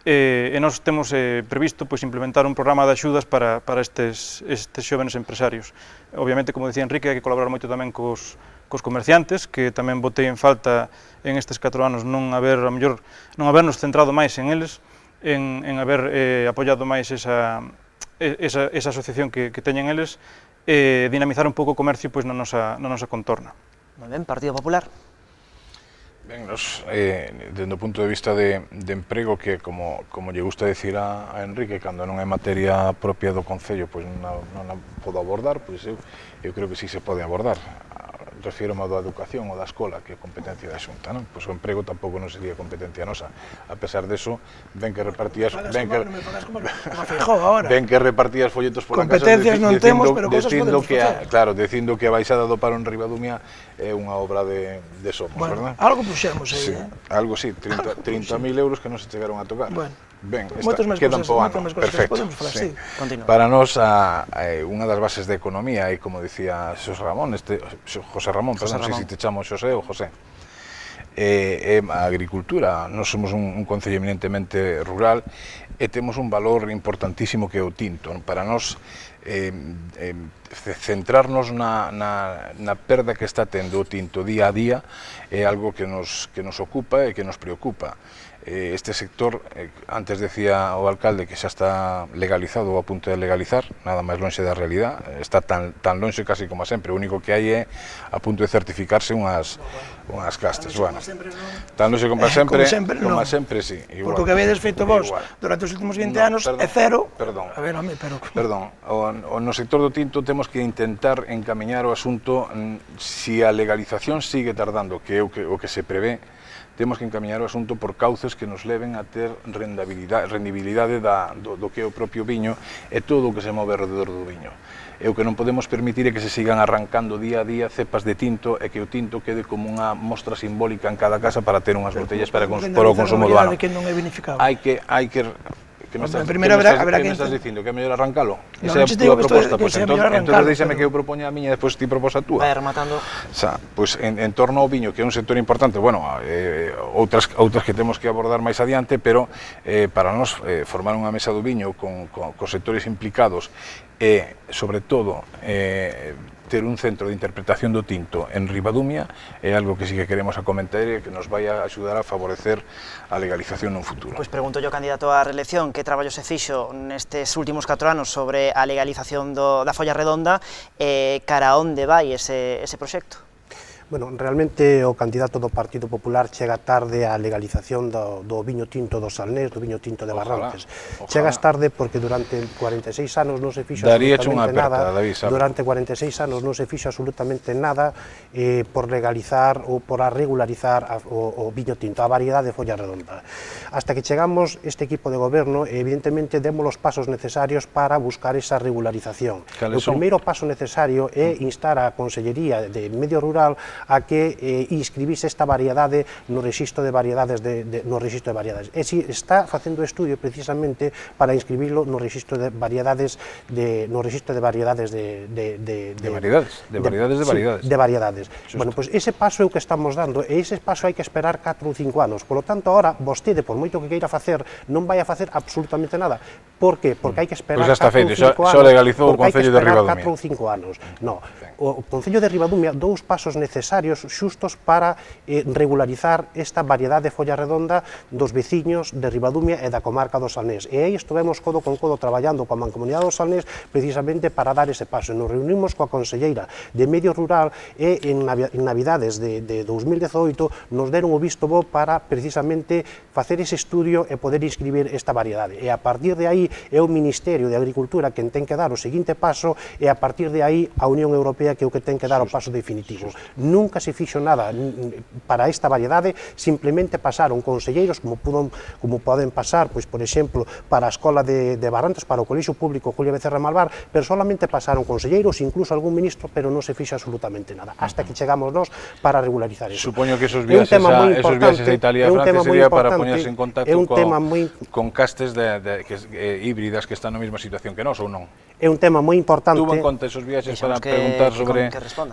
e nós temos previsto implementar un programa de axudas para estes xóvenes empresarios. Obviamente, como dicía Enrique, hai que colaborar moito tamén cos comerciantes, que tamén botei en falta en estes 4 anos non habernos centrado máis en eles, en haber apoiado máis esa asociación que teñen eles, e dinamizar un pouco o comercio na nosa contorna. Moi ben, Partido Popular. Ben, nos, dende o punto de vista de emprego, que como lle gusta decir a Enrique, cando non é materia propia do Concello, pois non a podo abordar, pois eu creo que sí se pode abordar. Refírome ao da educación ou da escola, que é competencia da Xunta, non? Pois o emprego tampouco non sería competencia nosa. A pesar deso, ven que repartías folletos pola casa dicindo que a baixada do paro en Ribadumia é unha obra de Somos, bueno, verdad? Algo puxemos aí, sí, algo sí, 30.000 euros que non se chegaron a tocar. Bueno, Ben, moitas máis quedan cousas, po moitas ano. máis cousas que Perfecto, podemos falar, sí. Continúa. Para nós, unha das bases de economía, e como dicía José Ramón, José Ramón, non sei se te chamo José ou José, é a agricultura. Nós somos un concello eminentemente rural e temos un valor importantísimo que é o tinto. Para nós, centrarnos na perda que está tendo o tinto día a día é algo que nos ocupa e que nos preocupa. Este sector, antes decía o alcalde que xa está legalizado ou a punto de legalizar, nada máis lonxe da realidad, está tan lonxe casi como sempre, o único que hai é a punto de certificarse unhas castas. Bueno, tan lonxe como sempre, sí. Igual, porque o que habedes feito vos durante os últimos 20 anos é cero. Perdón. A ver, home, pero... Perdón, no sector do tinto temos que intentar encamiñar o asunto, si a legalización sigue tardando, que é o que se prevé, temos que encamiñar o asunto por cauces que nos leven a ter rendibilidade do que é o propio viño e todo o que se move alrededor do viño. E o que non podemos permitir é que se sigan arrancando día a día cepas de tinto e que o tinto quede como unha mostra simbólica en cada casa para ter unhas botellas para o consumo do ano. Que non é vinificado. Hai que que me estás dicindo? Que é mellor arrancalo? Esa é a túa proposta? Pois entón deixame que eu propoña a miña e despois ti proposa a túa. Vai rematando. Pois en torno ao viño, que é un sector importante, bueno, outras que temos que abordar máis adiante, pero para nós formar unha mesa do viño cos sectores implicados e, sobre todo, ter un centro de interpretación do tinto en Ribadumia é algo que sí que queremos comentar e que nos vai a axudar a favorecer a legalización nun futuro. Pois pregunto yo, candidato á reelección, que traballo se fixo nestes últimos 4 anos sobre a legalización da folla redonda e cara a onde vai ese proxecto? Bueno, realmente o candidato do Partido Popular chega tarde á legalización do viño tinto do Salnés, do viño tinto de Barrantes. Chegas tarde porque durante 46 anos non se fixo absolutamente nada. Durante 46 anos non se fixo absolutamente nada por legalizar ou por regularizar o viño tinto, a variedade de folla redonda. Hasta que chegamos este equipo de goberno, evidentemente demos os pasos necesarios para buscar esa regularización. O primeiro paso necesario é instar a Consellería de Medio Rural a que inscribise esta variedade no rexistro de variedades e si está facendo estudio precisamente para inscribirlo no rexistro de variedades de variedades. Bueno, pois ese paso é o que estamos dando e ese paso hai que esperar 4 ou 5 anos. Por lo tanto, ahora vostede, por moito que queira facer, non vai a facer absolutamente nada. Por que? Porque hai que esperar 4 ou 5 anos. Xa legalizou o Concello de Ribadumia. 4 ou 5 anos. No, o Concello de Ribadumia dous pasos necesarios xustos para regularizar esta variedade de folla redonda dos veciños de Ribadumia e da comarca do Salnés. E aí estivemos codo con codo traballando coa Mancomunidade do Salnés precisamente para dar ese paso. Nos reunimos coa Conselleira de Medio Rural e en Navidades de 2018 nos deron o visto bo para precisamente facer ese estudio e poder inscribir esta variedade. E a partir de aí é o Ministerio de Agricultura quen ten que dar o seguinte paso e a partir de aí a Unión Europea que é o que ten que dar o paso definitivo. Nunca se fixo nada para esta variedade, simplemente pasaron conselleiros como poden pasar, pois, por exemplo, para a Escola de Barrantes, para o Colexio Público Julio Becerra Malvar, pero solamente pasaron conselleiros, incluso algún ministro, pero non se fixa absolutamente nada, hasta que chegamos nós para regularizar eso. Supoño que esos viaxes a Italia e Francia sería para poñerse en contacto con castes híbridas que están na mesma situación que nós, ou non? É un tema moi importante. Tuvo en conta esos viaxes para preguntar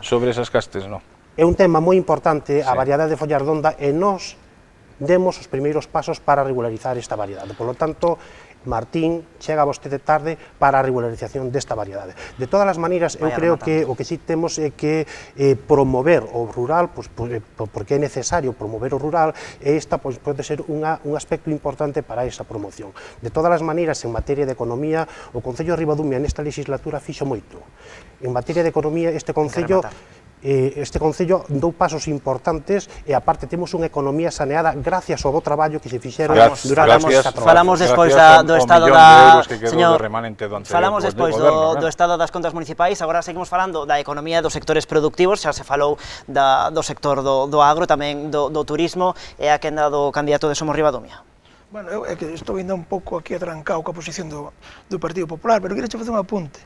sobre esas castes, non? É un tema moi importante a variedade de folla redonda e nós demos os primeiros pasos para regularizar esta variedade. Por lo tanto, Martín, chega vostede tarde para a regularización desta variedade. De todas as maneiras, eu creo que o que sí temos é que promover o rural, porque é necesario promover o rural, e esta pode ser un aspecto importante para esa promoción. De todas as maneiras, en materia de economía, o Concello de Ribadumia nesta legislatura fixo moito. En materia de economía, este Concello dou pasos importantes e aparte temos unha economía saneada gracias ao bo traballo que se fixeron durante os 4 anos. Falamos despois do estado do estado das contas municipais, agora seguimos falando da economía dos sectores productivos, xa se falou do sector do agro, tamén do turismo e a quenda do candidato de Somos Ribadumia. Bueno, é que estou ainda un pouco aquí atrancado coa posición do Partido Popular, pero queria facer un apunte.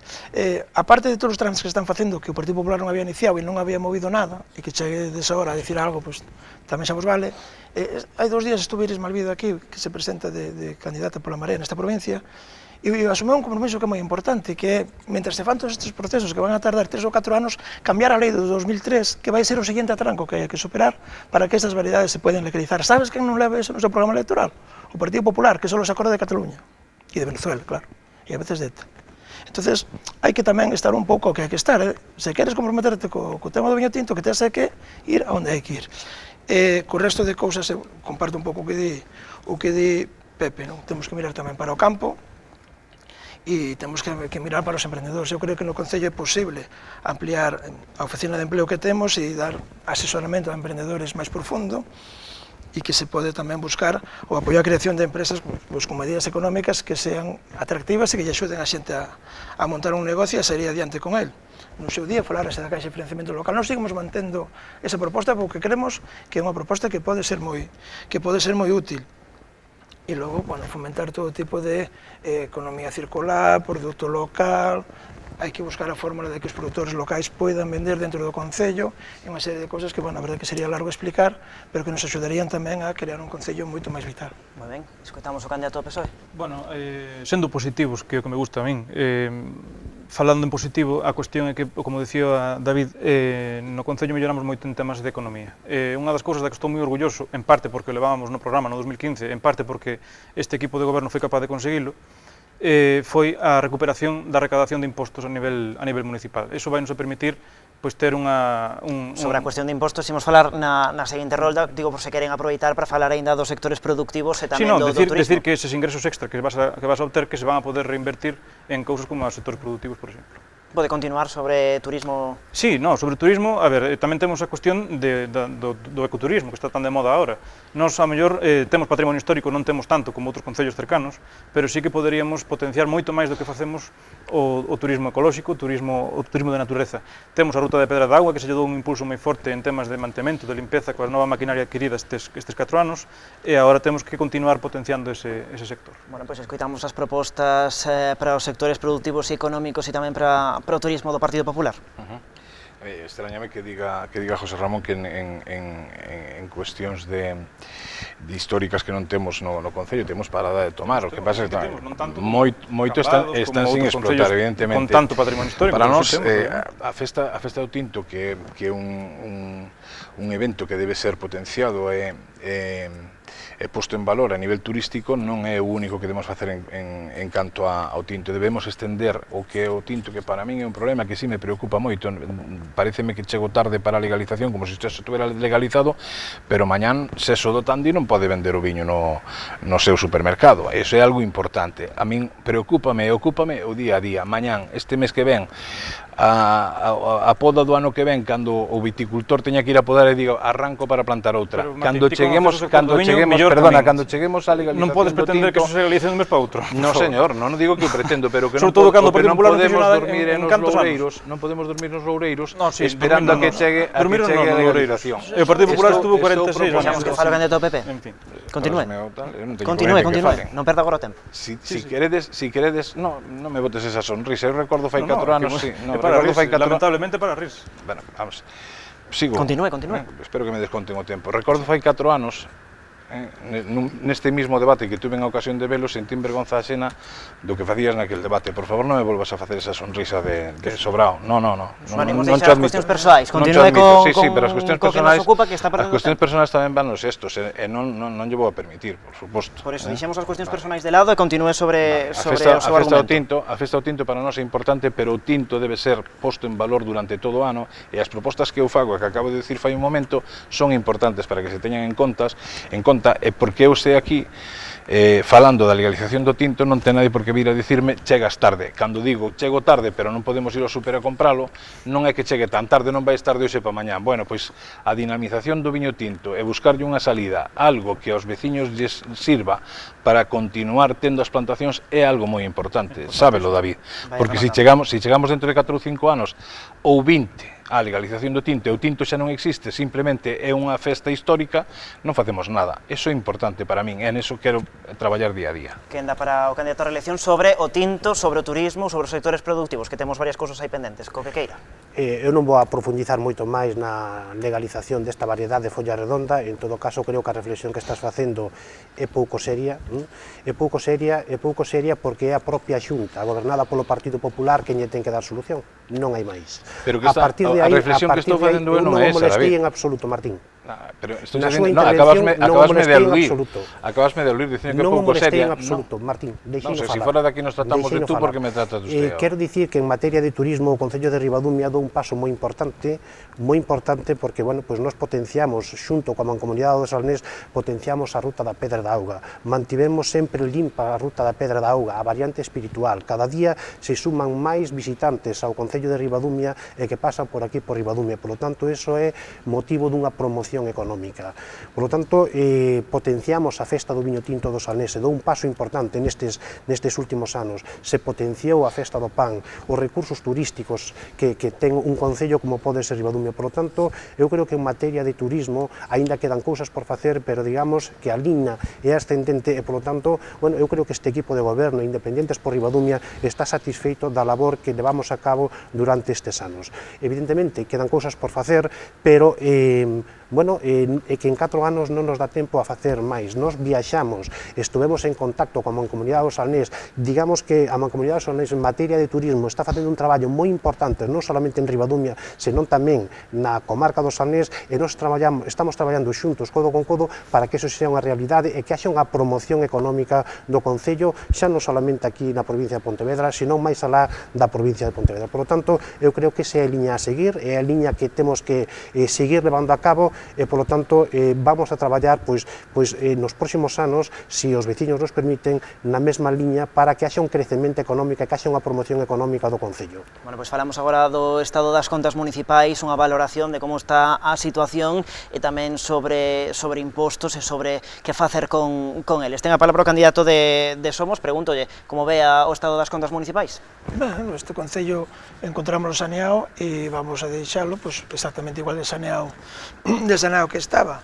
A parte de todos os trámites que están facendo, que o Partido Popular non había iniciado e non había movido nada, e que chegue desa hora a decir algo, pois tamén xa vos vale. Hai 2 días estuve Iris Malvido aquí, que se presenta de candidata pola Marea nesta provincia, e asumeu un compromiso que é moi importante, que é, mentre se fan todos estes procesos que van a tardar 3 ou 4 anos, cambiar a lei do 2003, que vai ser o seguinte atranco que hai que superar para que estas variedades se poden legalizar. Sabes quen non leva eso no seu programa electoral? O Partido Popular, que só se acorda de Cataluña e de Venezuela, claro, e a veces de ETA. Entonces, hai que tamén estar un pouco que hai que estar. Se queres comprometerte co tema do viño tinto, que tens que ir a onde hai que ir. Co resto de cousas, comparto un pouco o que di Pepe, non? Temos que mirar tamén para o campo e temos que mirar para os emprendedores. Eu creo que no Concello é posible ampliar a oficina de empleo que temos e dar asesoramento a emprendedores máis profundo, e que se pode tamén buscar o apoio á creación de empresas con medidas económicas que sean atractivas e que lle axuden a xente a montar un negocio e a sair adiante con el. No seu día falarase da Caixa de Financiamento Local. Nós seguimos mantendo esa proposta porque creemos que é unha proposta que pode ser moi útil. E logo, fomentar todo tipo de economía circular, produto local. Hai que buscar a fórmula de que os produtores locais poidan vender dentro do Concello e unha serie de cousas que, a verdade que sería largo explicar, pero que nos axudarían tamén a crear un Concello moito máis vital. Moi ben, escoitamos o candidato ao PSOE. Bueno, sendo positivos, que é o que me gusta a min, falando en positivo, a cuestión é que, como dicía David, no Concello melloramos moito en temas de economía. Unha das cousas da que estou moi orgulloso, en parte porque o levábamos no programa no 2015, en parte porque este equipo de goberno foi capaz de conseguilo, foi a recuperación da recaudación de impostos a nivel municipal. Iso vai nos a permitir ter Sobre a cuestión de impostos, imos falar na seguinte rolda, digo por se queren aproveitar para falar aínda dos sectores productivos e tamén do turismo. Decir que eses ingresos extra que vas a obter que se van a poder reinvertir en cousas como os sectores productivos, por exemplo. Pode continuar sobre turismo? Sí, sobre turismo, a ver, tamén temos a cuestión do ecoturismo, que está tan de moda agora. Nós, a mellor, temos patrimonio histórico, non temos tanto como outros concellos cercanos, pero sí que poderíamos potenciar moito máis do que facemos o turismo ecolóxico, o turismo de natureza. Temos a ruta de Pedra de Agua, que se lle dou un impulso moi forte en temas de mantemento, de limpeza, coa nova maquinaria adquirida estes 4 anos, e agora temos que continuar potenciando ese sector. Bueno, pois escoitamos as propostas para os sectores productivos e económicos e tamén para o turismo do Partido Popular. Extrañame que diga José Ramón que en cuestións de históricas que non temos no Concello temos parada de tomar. O que pasa é que moito están sin explotar, evidentemente. Con tanto patrimonio histórico. Para nós, a festa do Tinto, que é un evento que debe ser potenciado e posto en valor a nivel turístico, non é o único que debemos facer en canto ao tinto. Debemos estender o que é o tinto, que para min é un problema que sí me preocupa moito. Pareceme que chego tarde para a legalización, como se estuvera legalizado, pero mañán Seso do Tandi non pode vender o viño no seu supermercado. Eso é algo importante. A min preocúpame o día a día. Mañán, este mes que ven, a poda do ano que ven, cando o viticultor teña que ir a podar e diga arranco para plantar outra. Cando cheguemos á legalización non podes pretender que eso se legalice dun mes para outro. Non, señor, non digo que o pretendo, pero que non podemos dormir nos loureiros, non podemos dormir nos loureiros esperando a que chegue a legalización. O Partido Popular estuvo 46 anos. Deixamos que fale o candidato ao PP. En fin. Continúe, non perda agora o tempo. Si queredes, non me botes esa sonrisa. Eu recordo fai 4 anos, lamentablemente para ris. Bueno, vamos. Sigo. Continúe. Espero que me desconten o tempo. Recordo fai 4 anos, neste mismo debate que tuve a ocasión de velo, sentín vergonza axena do que facías naquele debate. Por favor, non me volvas a facer esa sonrisa de sobrao. Non imos deixar as cuestións persoais. Continúe con pero as cuestións personais, que nos ocupa, que está perdendo. As cuestións personais tamén van nos estos, e non lle vou a permitir, por suposto. Por eso, deixemos as cuestións personais de lado e continúe sobre o seu argumento. A festa do tinto para nós é importante, pero o tinto debe ser posto en valor durante todo o ano, e as propostas que eu fago, que acabo de dicir fai un momento, son importantes para que se teñan en conta, e porque eu sei aquí falando da legalización do tinto, non ten nadie por que vir a dicirme chegas tarde. Cando digo chego tarde, pero non podemos ir ao super a compralo, non é que chegue tan tarde, non vai estar de hoxe para mañá. Bueno, pois a dinamización do viño tinto e buscarlle unha salida, algo que aos veciños lles sirva para continuar tendo as plantacións, é algo moi importante. Sábelo, David, porque se chegamos dentro de 4 ou 5 anos ou 20 a legalización do tinto e o tinto xa non existe, simplemente é unha festa histórica, non facemos nada. Eso é importante para min, e neso quero traballar día a día. Quenda para o candidato a reelección sobre o tinto, sobre o turismo, sobre os sectores productivos, que temos varias cousas aí pendentes, co que queira. Eu non vou a profundizar moito máis na legalización desta variedade de folla redonda, en todo caso creo que a reflexión que estás facendo é pouco seria, é pouco seria porque é a propia Xunta, gobernada polo Partido Popular, que lle ten que dar solución, non hai máis. Pero que a reflexión que estou facendo eu non é esa, David. Non me molestei en absoluto, Martín. Acabasme de aludir dicindo que é pouco seria. Non me molestei en absoluto, Martín, deixei non sei, falar. se fora daqui nos tratamos de tú, porque me tratas de usted? Quero dicir que en materia de turismo o Concello de Ribadumia dou un paso moi importante porque, bueno, pues nos potenciamos, xunto coa Mancomunidade do Salnés, potenciamos a ruta da Pedra da Auga, mantivemos sempre limpa a ruta da Pedra da Auga, a variante espiritual, cada día se suman máis visitantes ao Concello de Ribadumia e que pasan por aquí por Ribadumia, polo tanto, iso é motivo dunha promoción económica. Por lo tanto, potenciamos a festa do viño tinto do Salnés, dou un paso importante nestes últimos anos, se potenciou a festa do pan, os recursos turísticos que ten un concello como pode ser Ribadumia. Por lo tanto, eu creo que en materia de turismo aínda quedan cousas por facer, pero digamos que a liña é ascendente e, por lo tanto, bueno, eu creo que este equipo de goberno, Independentes por Ribadumia, está satisfeito da labor que levamos a cabo durante estes anos. Evidentemente, quedan cousas por facer, pero bueno, é que en 4 anos non nos dá tempo a facer máis. Nos viaxamos, estuvemos en contacto coa Mancomunidade do Salnés, digamos que a Mancomunidade do Salnés en materia de turismo está facendo un traballo moi importante, non solamente en Ribadumia, senón tamén na comarca do Salnés, e nos estamos traballando xuntos, codo con codo, para que eso sea unha realidade e que haxa unha promoción económica do Concello, xa non solamente aquí na provincia de Pontevedra, senón máis alá da provincia de Pontevedra. Por lo tanto, eu creo que esa é a liña a seguir, é a liña que temos que seguir levando a cabo, e, por lo tanto, vamos a traballar nos próximos anos, se os veciños nos permiten, na mesma liña para que haxa un crecemento económico e que haxa unha promoción económica do Concello. Bueno, pois falamos agora do estado das contas municipais, unha valoración de como está a situación e tamén sobre impostos e sobre que facer con eles. Ten a palabra o candidato de Somos, pregúntolle como ve o estado das contas municipais? Ben, este Concello encontramos saneado e vamos a deixalo exactamente igual de saneado que estaba.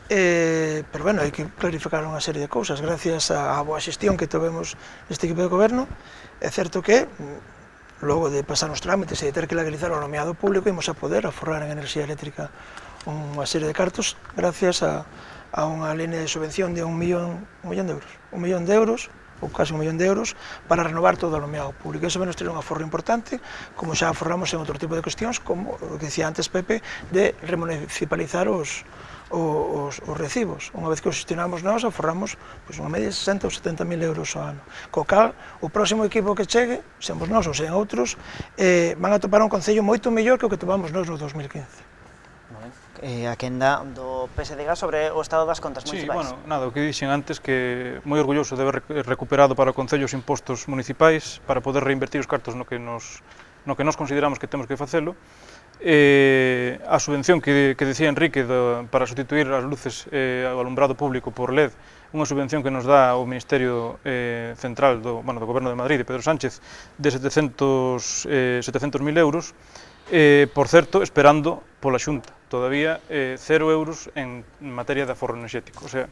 Pero, bueno, hai que clarificar unha serie de cousas. Gracias á boa xestión que tivemos neste equipo de goberno, é certo que, logo de pasar os trámites e de ter que legalizar o nomeado público, imos a poder aforrar en enerxía eléctrica unha serie de cartos gracias a unha línea de subvención de 1 millón de euros, ou casi 1 millón de euros, para renovar todo o nomeado público. Eso menos ter un aforro importante, como xa aforramos en outro tipo de cuestións, como o que decía antes Pepe, de remunicipalizar os recibos. Unha vez que os gestionamos nós, aforramos unha media de 60 ou 70 mil euros ao ano. Co cal, o próximo equipo que chegue, semos nós ou sean outros, van a topar un concello moito mellor que o que topamos nós no 2015. A quenda do PSDG sobre o estado das contas municipais. Sí, bueno, nada, o que dixen antes, que moi orgulloso de haber recuperado para o Concello os impostos municipais para poder reinvertir os cartos no que nos consideramos que temos que facelo. A subvención que decía Enrique para sustituir as luces ao alumbrado público por LED, unha subvención que nos dá o Ministerio Central do Goberno de Madrid, de Pedro Sánchez, de 700.000 euros, por certo, esperando pola Xunta, todavía 0 euros en materia de aforro enerxético. O sea,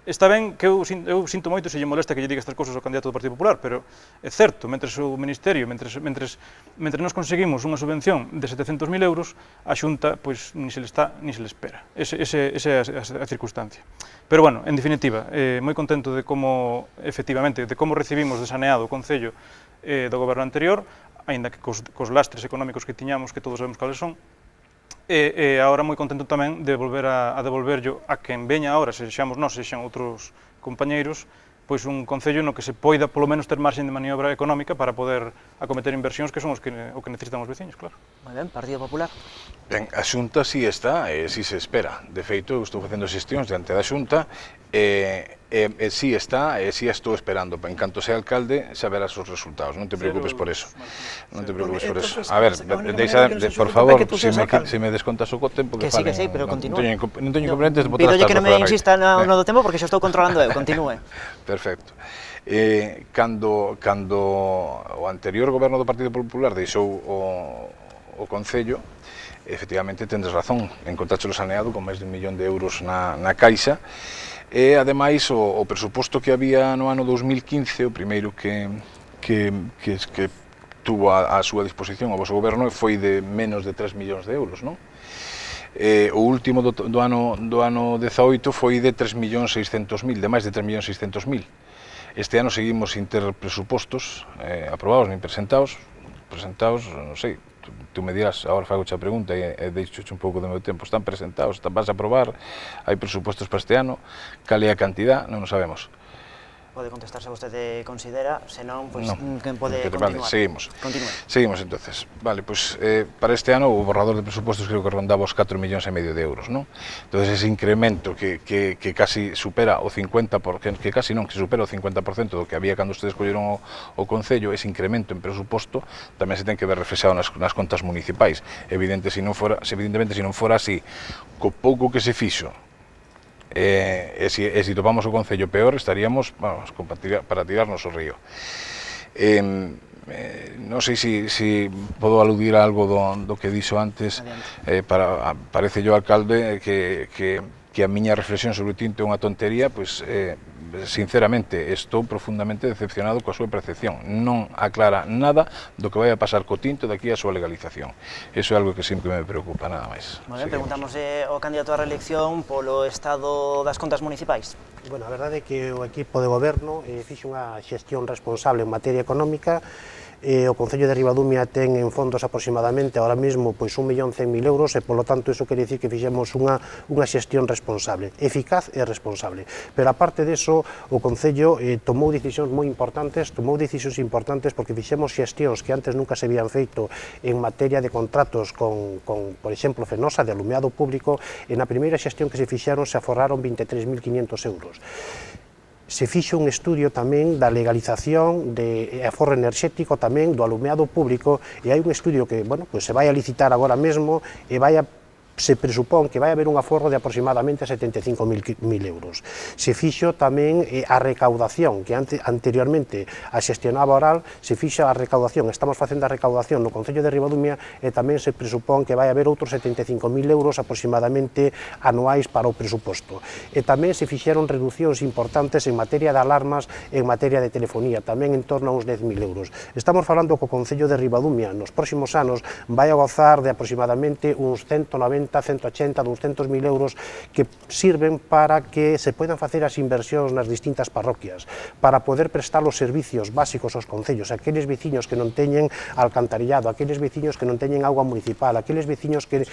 está ben que eu sinto moito se lle molesta que lle diga estas cousas ao candidato do Partido Popular, pero é certo, mentre o Ministerio, mentre nos conseguimos unha subvención de 700.000 euros, a Xunta, pois, ni se le está, ni se le espera. Esa é a circunstancia. Pero, bueno, en definitiva, moi contento de como, efectivamente, de como recibimos de saneado o Concello do goberno anterior, aínda que cos lastres económicos que tiñamos, que todos sabemos cales son, e agora moi contento tamén de volver a devolverlo a quen veña agora, se xamos nós, se xan outros compañeiros, pois un concello no que se poida polo menos ter marxen de maniobra económica para poder acometer inversións que son o que necesitan os veciños, claro. Moi ben, Partido Popular. Ben, a Xunta si está e si se espera. De feito, eu estou facendo xestións diante da Xunta si está e si estou esperando. En canto sea alcalde, xa verás os resultados. Non te preocupes por eso. Non te preocupes por eso. A ver, por favor, se me descontas o tempo que falen. Que sí, pero continúa. Non teño inconvenientes de botar as Pido que non me insista no do tempo porque xa estou controlando eu. Continúe. Perfecto. Cando o anterior goberno do Partido Popular deixou o Concello, efectivamente tendes razón, encontráchelo saneado con máis de 1 millón de euros na caixa, e ademais o presuposto que había no ano 2015, o primeiro que tuvo a súa disposición o vosso goberno foi de menos de 3 millóns de euros, non? O último do ano 18 foi de 3.600.000, de máis de 3.600.000. Este ano seguimos sin ter presupostos aprobados nin presentados, non sei, tú me dirás, agora fago a pregunta e deixo un pouco do meu tempo, están presentados, vas a aprobar, hai presupostos para este ano, cal é a cantidad, non o sabemos. Pode contestar se vostede considera, senón, pois, quen pode vale, continuar. Seguimos entonces. Vale, pois para este ano o borrador de presupostos creo que rondaba os 4,5 millóns de euros, non? Entonces ese incremento que casi supera o 50%, que casi non, que supera o 50% do que había cando ustedes colleron o Concello, ese incremento en presuposto tamén se ten que ver reflexado nas contas municipais. Evidentemente, se non fora así, co pouco que se fixo, e se topamos o Concello peor, estaríamos para tirarnos o río. Non sei se podo aludir a algo do que dixo antes. Parece yo, alcalde, que a miña reflexión sobre o tinto é unha tontería, pois sinceramente estou profundamente decepcionado coa súa percepción. Non aclara nada do que vai a pasar co tinto daqui a súa legalización. Iso é algo que sempre me preocupa, nada máis. Moi ben, preguntamos ao candidato á reelección polo estado das contas municipais. Bueno, a verdade é que o equipo de goberno fixe unha xestión responsable en materia económica. O Concello de Ribadumia ten en fondos aproximadamente ahora mesmo 1.100.000 euros e, polo tanto, iso quere dicir que fixemos unha xestión responsable, eficaz e responsable. Pero, aparte deso, o Concello tomou decisións moi importantes, porque fixemos xestións que antes nunca se habían feito en materia de contratos con por exemplo, Fenosa, de alumeado público, e na primeira xestión que se fixeron se aforraron 23.500 euros. Se fixo un estudio tamén da legalización de aforro enerxético tamén do alumeado público, e hai un estudio que, bueno, pues se vai a licitar agora mesmo e se presupón que vai haber un aforro de aproximadamente 75.000 euros. Se fixo tamén a recaudación, que anteriormente a xestionaba oral, se fixo a recaudación, estamos facendo a recaudación no Concello de Ribadumia, e tamén se presupón que vai haber outros 75.000 euros aproximadamente anuais para o presuposto. E tamén se fixeron reduccións importantes en materia de alarmas, en materia de telefonía, tamén en torno a uns 10.000 euros. Estamos falando que o Concello de Ribadumia nos próximos anos vai a gozar de aproximadamente uns 190, 180, 200.000 euros que sirven para que se poidan facer as inversións nas distintas parroquias, para poder prestar os servicios básicos aos concellos, aqueles veciños que non teñen alcantarillado, aqueles veciños que non teñen agua municipal, aqueles veciños que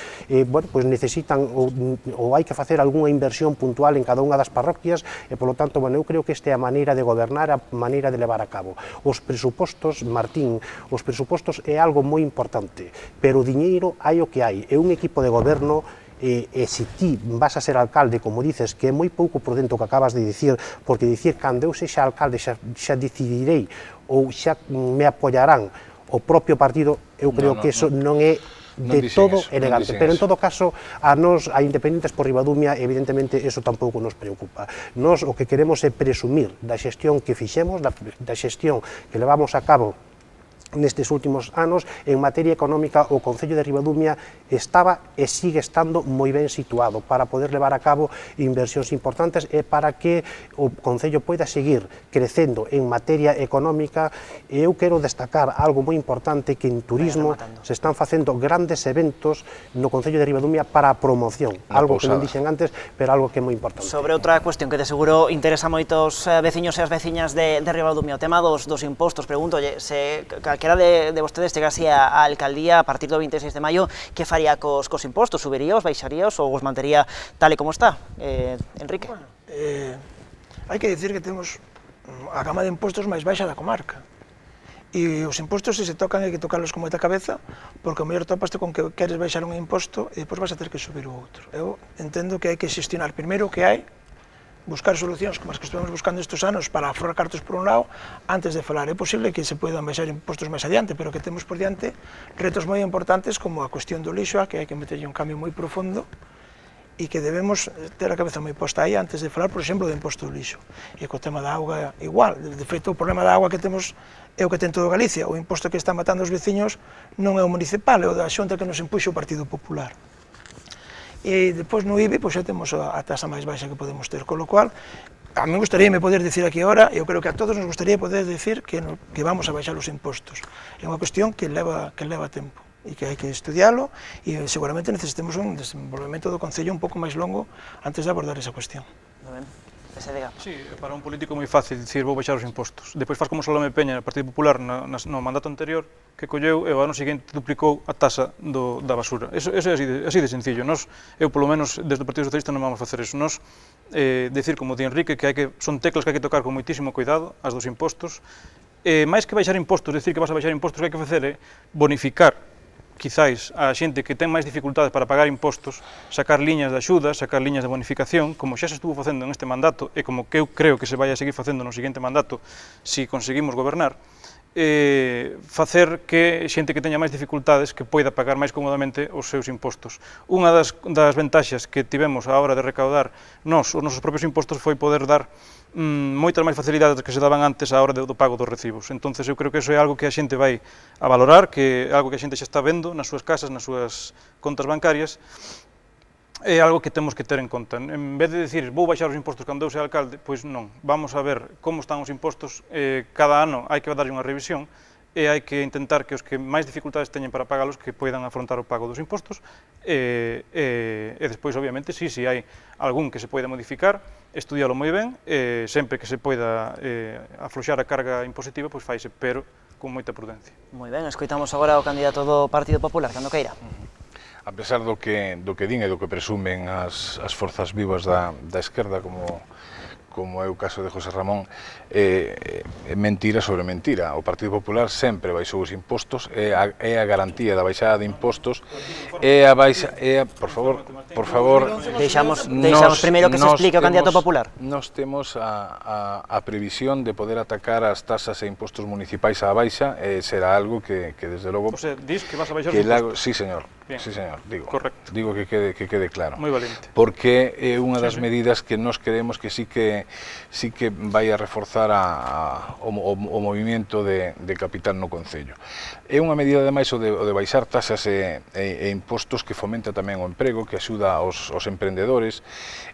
necesitan ou hai que facer algunha inversión puntual en cada unha das parroquias, e, polo tanto, eu creo que esta é a maneira de gobernar, a maneira de levar a cabo. Os presupostos, Martín, os presupostos é algo moi importante, pero o diñeiro hai o que hai, é un equipo de goberno. E se ti vas a ser alcalde, como dices, que é moi pouco prudente o que acabas de dicir, porque dicir, cando eu sexa alcalde xa decidirei ou xa me apoiarán o propio partido, eu creo que eso non é de todo elegante, pero en todo caso a nos, a Independentes por Ribadumia, evidentemente eso tampouco nos preocupa. Nos o que queremos é presumir da xestión que fixemos, da xestión que levamos a cabo nestes últimos anos. En materia económica, o Concello de Ribadumia estaba e sigue estando moi ben situado para poder levar a cabo inversións importantes e para que o Concello poida seguir crecendo en materia económica. E eu quero destacar algo moi importante, que en turismo se están facendo grandes eventos no Concello de Ribadumia para a promoción, algo que non dixen antes, pero algo que é moi importante. Sobre outra cuestión que de seguro interesa moito aos veciños e as veciñas de Ribadumia, o tema dos impostos. Pregúntolle, se calquera de vostedes chegase á alcaldía a partir do 26 de maio, que faría cos impostos? Subiríos, baixaríos ou os mantería tal e como está? Enrique. Bueno, hai que dicir que temos a gama de impostos máis baixa da comarca. E os impostos, se se tocan, hai que tocarlos con moita cabeza, porque o mellor topaste con que queres baixar un imposto e depois vas a ter que subir o outro. Eu entendo que hai que xestionar primeiro o que hai, buscar solucións como as que estamos buscando estes anos para aforrar cartos por un lado, antes de falar. É posible que se poidan baixar impostos máis adiante, pero que temos por diante retos moi importantes como a cuestión do lixo, que hai que meterlle un cambio moi profundo, e que debemos ter a cabeza moi posta aí antes de falar, por exemplo, do imposto do lixo. E co tema da auga igual, de feito o problema da auga que temos é o que ten todo Galicia, o imposto que está matando os veciños non é o municipal, é o da Xunta que nos impuxo o Partido Popular. E depois no IBI pois xa temos a tasa máis baixa que podemos ter, con lo cual a mí gustaríame poder decir aquí ahora, eu creo que a todos nos gustaría poder decir que vamos a baixar os impostos. É unha cuestión que leva tempo e que hai que estudialo e seguramente necesitemos un desenvolvemento do Concello un pouco máis longo antes de abordar esa cuestión. Moi ben. SDG. Sí, para un político moi fácil dicir vou baixar os impostos. Depois faz como Salome Peña, no Partido Popular, no mandato anterior, que colleu e o ano seguinte duplicou a tasa da basura. Eso é así de sencillo. Eu, polo menos, desde o Partido Socialista non vamos facer eso. Decir, como di Enrique, que son teclas que hai que tocar con moitísimo cuidado, as dos impostos. Mais que baixar impostos, decir que vas a baixar impostos, o que hai que facer é bonificar quizáis a xente que ten máis dificultades para pagar impostos, sacar liñas de axuda, sacar liñas de bonificación, como xa se estuvo facendo en este mandato e como que eu creo que se vai a seguir facendo no seguinte mandato se conseguimos gobernar, facer que xente que teña máis dificultades que poida pagar máis cómodamente os seus impostos. Unha das ventaxas que tivemos á hora de recaudar os nosos propios impostos foi poder dar moitas máis facilidades que se daban antes á hora do pago dos recibos. Entonces eu creo que iso é algo que a xente vai a valorar, que é algo que a xente xa está vendo nas súas casas, nas súas contas bancarias, é algo que temos que ter en conta. En vez de decir vou baixar os impostos cando eu sea alcalde, pois non, vamos a ver como están os impostos, cada ano hai que darlle unha revisión e hai que intentar que os que máis dificultades teñen para pagalos que poidan afrontar o pago dos impostos e despois, obviamente, se hai algún que se poida modificar, estudialo moi ben, sempre que se poida afloxar a carga impositiva, pois faise, pero con moita prudencia. Moi ben, escoitamos agora o candidato do Partido Popular, cando queira. A pesar do que din e do que presumen as forzas vivas da esquerda, como é o caso de José Ramón, mentira sobre mentira. O Partido Popular sempre baixou os impostos, é a garantía da baixada de impostos, por favor, deixamos primeiro que se explique o candidato popular. Nós temos a previsión de poder atacar as tasas e impostos municipais á baixa, será algo que desde logo... O sea, dis que vas a baixar os impostos? Sí, señor. Bien. Sí, señor, digo que quede claro. Moi valiente. Porque é unha das medidas que nós creemos que sí que vai a reforzar o movimento de capital no Concello. É unha medida, ademais, o de baixar tasas e impostos que fomenta tamén o emprego, que axuda aos emprendedores.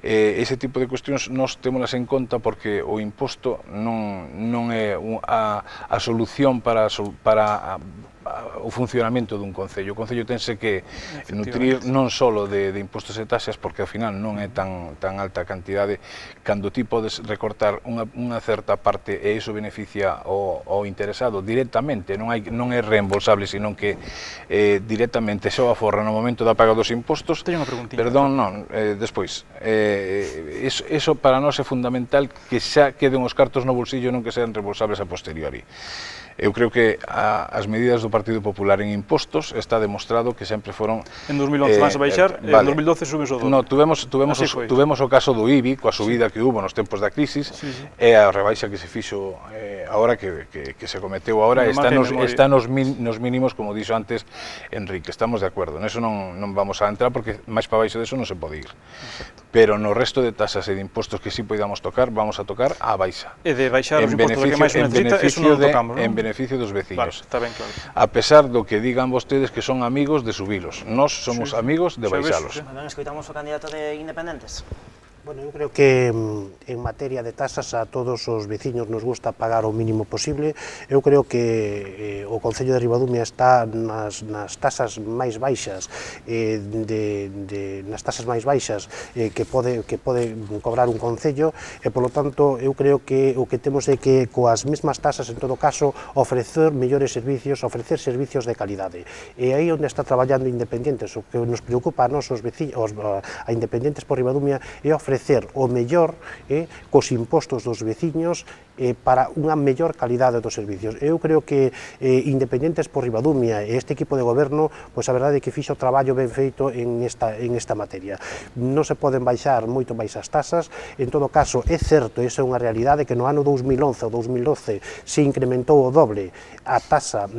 Ese tipo de cuestións nós témolas en conta porque o imposto non é a solución para o funcionamento dun Concello. O Concello tense que nutrir non só de impostos e taxas, porque ao final non é tan alta a cantidade, cando ti podes recortar unha certa parte e iso beneficia ao interesado directamente, non é reembolsable, sino que directamente só aforra no momento da paga dos impostos. Teño unha preguntilla. Perdón, non, despois. Iso para nós é fundamental, que xa queden os cartos no bolsillo, non que sean reembolsables a posteriori. Eu creo que as medidas do Partido Popular en impostos está demostrado que sempre foron... En 2011 vas a baixar, en 2012 subes o doble. No, tuvemos o caso do IBI, coa subida que hubo nos tempos da crisis, e a rebaixa que se fixo agora, que se cometeu agora, está nos mínimos, como dixo antes Enrique. Estamos de acordo, neso non vamos a entrar, porque máis para baixo deso non se pode ir. Pero no resto de tasas e de impostos que sí podamos tocar, vamos a tocar a baixa. E de baixar os impostos que máis se necesita, eso non tocamos, non? En beneficio dos veciños. Está ben claro. A pesar do que digan vostedes que son amigos de subilos, nós somos amigos de baixalos. Escoitamos o candidato de Independentes. Bueno, eu creo que en materia de tasas a todos os veciños nos gusta pagar o mínimo posible. Eu creo que o Concello de Ribadumia está nas tasas máis baixas nas tasas máis baixas que pode cobrar un concello, e polo tanto eu creo que o que temos é que coas mesmas tasas, en todo caso, ofrecer mellores servicios, ofrecer servicios de calidade. E aí onde está traballando Independentes. O que nos preocupa a nós os veciños, a Independentes por Ribadumia, é ofrecer o mellor cos impostos dos veciños para unha mellor calidade dos servicios. Eu creo que Independentes por Ribadumia e este equipo de goberno, pois a verdade é que fixo o traballo ben feito en esta materia. Non se poden baixar moito máis as tasas. En todo caso, é certo, esa é unha realidade, que no ano 2011 ou 2012 se incrementou o doble a tasa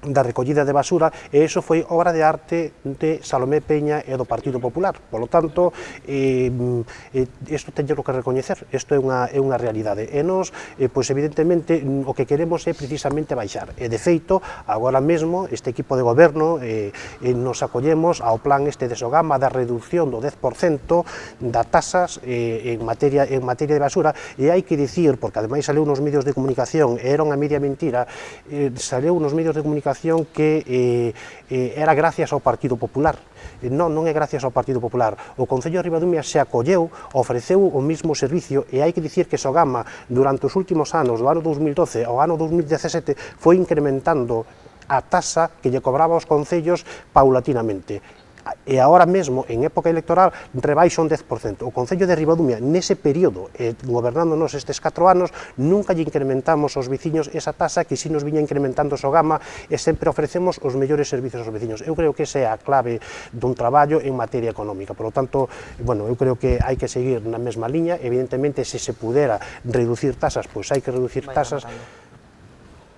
da recollida de basura, e iso foi obra de arte de Salomé Peña e do Partido Popular. Por lo tanto, isto teño que recoñecer, isto é unha realidade. E nós, pois evidentemente, o que queremos é precisamente baixar. E de feito, agora mesmo, este equipo de goberno nos acollemos ao plan este de Sogama da reducción do 10% das tasas en materia de basura, e hai que dicir, porque ademais saleu nos medios de comunicación, era unha media mentira, saleu nos medios de comunicación que era gracias ao Partido Popular. Non é gracias ao Partido Popular. O Concello de Ribadumia se acolleu, ofreceu o mismo servicio, e hai que dicir que Sogama, durante os últimos anos, do ano 2012 ao ano 2017, foi incrementando a tasa que lle cobraba aos concellos paulatinamente. E agora mesmo, en época electoral, rebaixa un 10%. O Concello de Ribadumia, nese período, gobernándonos estes 4 anos, nunca lle incrementamos aos veciños esa tasa que si nos viña incrementando Sogama, e sempre ofrecemos os mellores servicios aos veciños. Eu creo que esa é a clave dun traballo en materia económica. Por lo tanto, bueno, eu creo que hai que seguir na mesma liña. Evidentemente, se se pudera reducir tasas, pois hai que reducir tasas.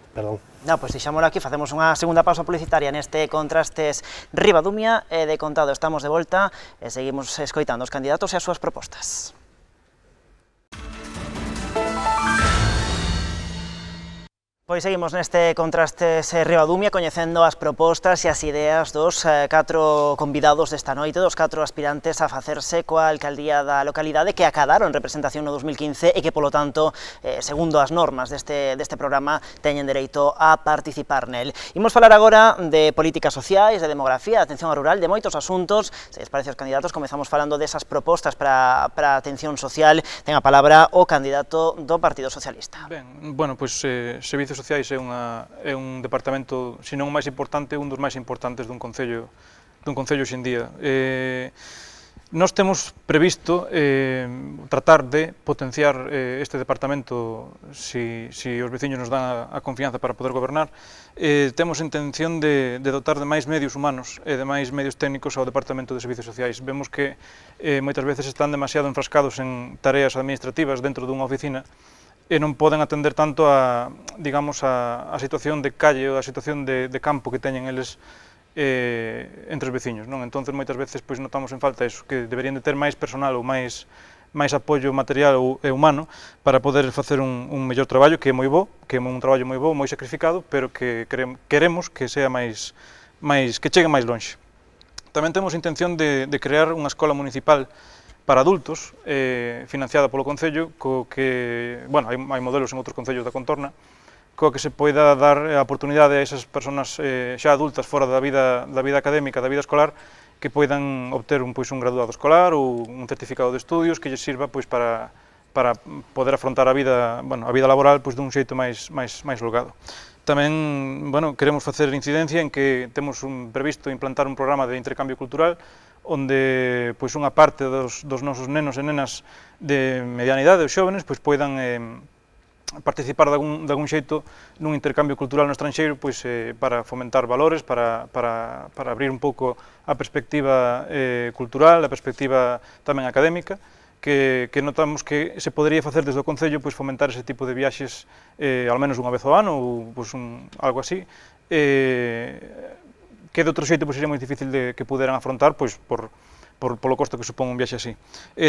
Perdón. No, pois deixámoslo aquí, facemos unha segunda pausa publicitaria neste Contrastes Ribadumia, e de contado estamos de volta e seguimos escoitando os candidatos e as súas propostas. Pois seguimos neste Contrastes Ribadumia coñecendo as propostas e as ideas dos 4 convidados desta noite, dos 4 aspirantes a facerse coa alcaldía da localidade que acadaron representación no 2015 e que, polo tanto, segundo as normas deste programa, teñen dereito a participar nel. Imos falar agora de políticas sociais, de demografía, de atención rural, de moitos asuntos. Se les parece aos candidatos, comezamos falando desas propostas para a atención social. Ten a palabra o candidato do Partido Socialista. Ben, bueno, pois Servicios Sociais é un departamento, se non o máis importante, un dos máis importantes dun concello hoxe en día. Nós temos previsto tratar de potenciar este departamento, se os veciños nos dan a confianza para poder gobernar. Temos intención de dotar de máis medios humanos e de máis medios técnicos ao Departamento de Servicios Sociais. Vemos que moitas veces están demasiado enfrascados en tareas administrativas dentro dunha oficina e non poden atender tanto a situación de calle ou a situación de campo que teñen eles entre os veciños, non? Entón, moitas veces notamos en falta eso, que deberían de ter máis personal ou máis apoio material e humano para poder facer un mellor traballo, que é moi bo, que é un traballo moi bo, moi sacrificado, pero que queremos que sea que chegue máis lonxe. Tamén temos intención de crear unha escola municipal para adultos, financiada polo Concello, co que, bueno, hai modelos en outros concellos da contorna, co que se poida dar a oportunidade a esas persoas xa adultas fora da vida académica, da vida escolar, que poidan obter un graduado escolar ou un certificado de estudios que lles sirva para poder afrontar a vida laboral dun xeito máis holgado. Tamén, bueno, queremos facer incidencia en que temos previsto implantar un programa de intercambio cultural onde unha parte dos nosos nenos e nenas de mediana idade, os xóvenes, poidan participar de algún xeito nun intercambio cultural no estranxeiro para fomentar valores, para abrir un pouco a perspectiva cultural, a perspectiva tamén académica, que notamos que se podería facer desde o Concello fomentar ese tipo de viaxes ao menos unha vez ao ano ou algo así, que de outro xeito sería moi difícil de que puderan afrontar polo costo que supón un viaxe así.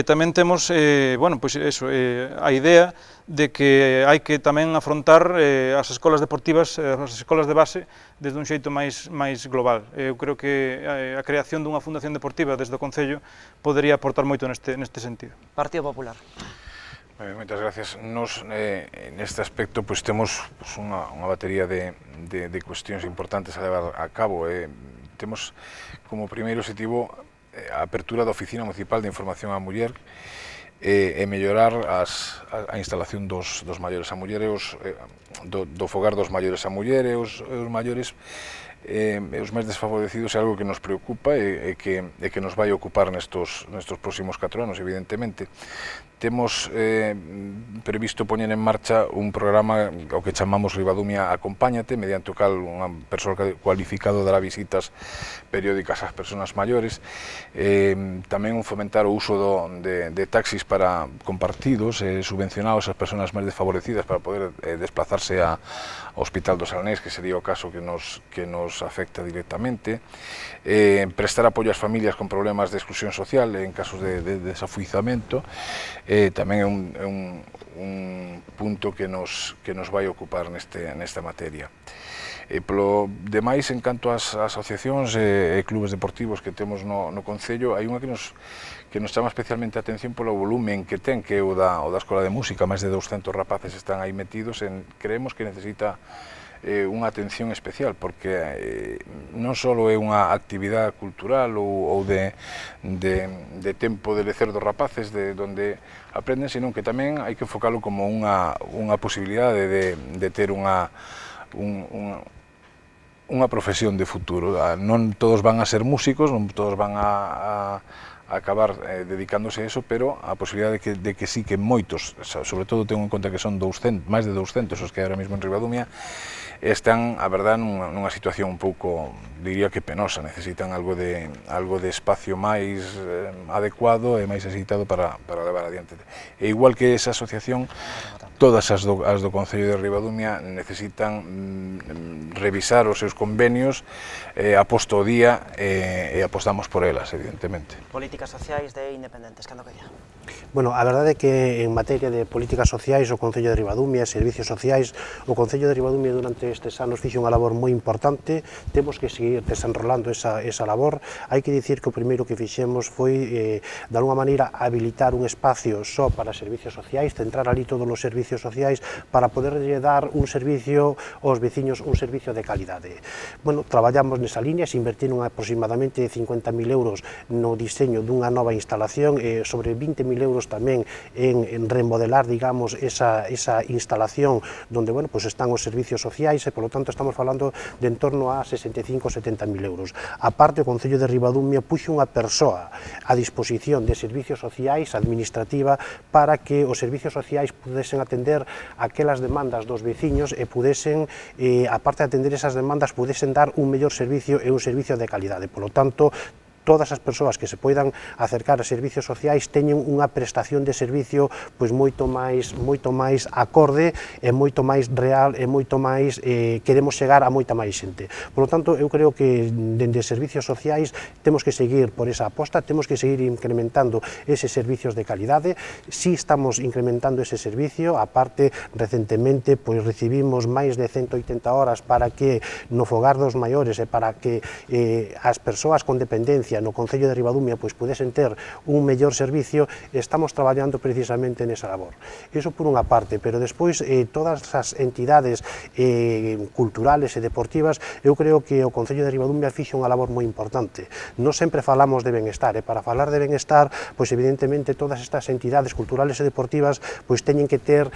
Tamén temos a idea de que hai que tamén afrontar as escolas deportivas, as escolas de base, desde un xeito máis global. Eu creo que a creación dunha fundación deportiva desde o Concello podería aportar moito neste sentido. Partido Popular. Moitas gracias. Nos, neste aspecto, temos unha batería de cuestións importantes a levar a cabo. Temos como primeiro objetivo a apertura da Oficina Municipal de Información á Muller e mellorar a instalación dos maiores a muller, do fogar dos maiores a muller e os maiores os máis desfavorecidos é algo que nos preocupa e que nos vai ocupar nestos próximos 4 anos, evidentemente. temos previsto poñer en marcha un programa o que chamamos Ribadumia Acompáñate, mediante o cal unha persoa cualificado dará visitas periódicas ás persoas maiores, tamén fomentar o uso de taxis para compartidos, subvencionados ás persoas máis desfavorecidas para poder desplazarse ao Hospital do Salnés, que sería o caso que nos afecta directamente, prestar apoio ás familias con problemas de exclusión social en casos de desafuizamento, tamén é un punto que nos vai ocupar nesta materia. Polo demais, en canto ás asociacións e clubes deportivos que temos no Concello, hai unha que nos chama especialmente a atención polo volumen que ten, que é o da Escola de Música. Máis de 200 rapaces están aí metidos, creemos que necesita unha atención especial, porque non só é unha actividade cultural ou de tempo de lecer dos rapaces, de onde aprenden, senón que tamén hai que enfocalo como unha posibilidade de ter unha profesión de futuro. Non todos van a ser músicos, non todos van a acabar dedicándose a eso, pero a posibilidade de que sí que moitos, sobre todo tengo en conta que son máis de 200 os que hai ahora mesmo en Ribadumia, están, a verdad, nunha situación un pouco, diría que penosa, necesitan algo de espacio máis adecuado e máis axeitado para levar adiante. E igual que esa asociación, todas as do Concello de Ribadumia necesitan revisar os seus convenios, aposto o día e apostamos por elas, evidentemente. Políticas sociais de independentes, cando quería? Bueno, a verdade é que en materia de políticas sociais, o Concello de Ribadumia, servicios sociais, o Concello de Ribadumia durante estes anos fixo unha labor moi importante, temos que seguir desenrolando esa labor. Hai que dicir que o primeiro que fixemos foi, de alguma maneira, habilitar un espacio só para servicios sociais, centrar ali todos os servicios sociais para poderlle dar un servicio aos veciños, un servicio de calidade. Bueno, traballamos nesa línea, se invertiron aproximadamente 50.000 euros no diseño dunha nova instalación, sobre 20.000 euros tamén en remodelar, digamos, esa instalación donde, bueno, pues están os servicios sociais e, polo tanto, estamos falando de en torno a 65-70.000 euros. A parte, o Concello de Ribadumia puxo unha persoa a disposición de servicios sociais, administrativa, para que os servicios sociais pudesen atender aquelas demandas dos veciños e pudesen, aparte de atender esas demandas, pudesen dar un mellor servicio e un servicio de calidade. Polo tanto, todas as persoas que se poidan acercar a servicios sociais teñen unha prestación de servicio pois moito máis acorde e moito máis real e moito máis queremos chegar a moita máis xente. Por lo tanto, eu creo que dende servicios sociais temos que seguir por esa aposta, temos que seguir incrementando eses servicios de calidade. Si estamos incrementando ese servicio, aparte recentemente pois recibimos máis de 180 horas para que no fogar dos maiores e para que as persoas con dependencia no Concello de Ribadumia pois pudesen ter un mellor servicio. Estamos traballando precisamente nesa labor. Iso por unha parte, pero despois todas as entidades culturales e deportivas, eu creo que o Concello de Ribadumia fixo unha labor moi importante. Non sempre falamos de benestar, e para falar de benestar, pois evidentemente todas estas entidades culturales e deportivas pois teñen que ter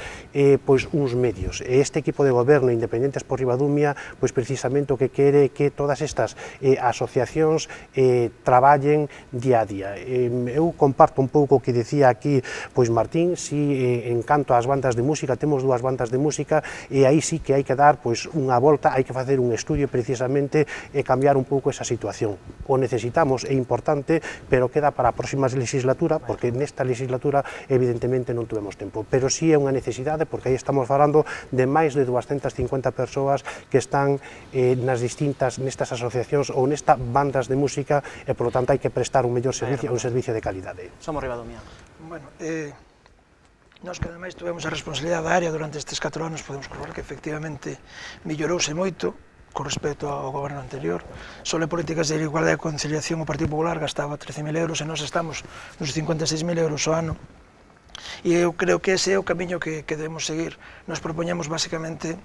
pois uns medios. E este equipo de goberno Independentes por Ribadumia pois precisamente o que quere que todas estas asociacións traballen día a día. Eu comparto un pouco o que decía aquí pois Martín, si en canto ás bandas de música, temos dúas bandas de música e aí sí que hai que dar pois unha volta, hai que facer un estudio precisamente e cambiar un pouco esa situación. O necesitamos, é importante, pero queda para a próxima legislatura, porque nesta legislatura evidentemente non tuvemos tempo, pero sí é unha necesidade, porque aí estamos falando de máis de 250 persoas que están nestas asociacións ou nestas bandas de música e, polo tanto, hai que prestar un mellor servicio, un servicio de calidade. Somos Ribadumia. Bueno, nós que ademais tuvemos a responsabilidade da área durante estes 4 anos, podemos comprobar que efectivamente mellorouse moito con respecto ao goberno anterior. Só en políticas de igualdade e conciliación o Partido Popular gastaba 13.000 euros e nós estamos nos 56.000 euros ao ano. E eu creo que ese é o camiño que debemos seguir. Nos propoñemos basicamente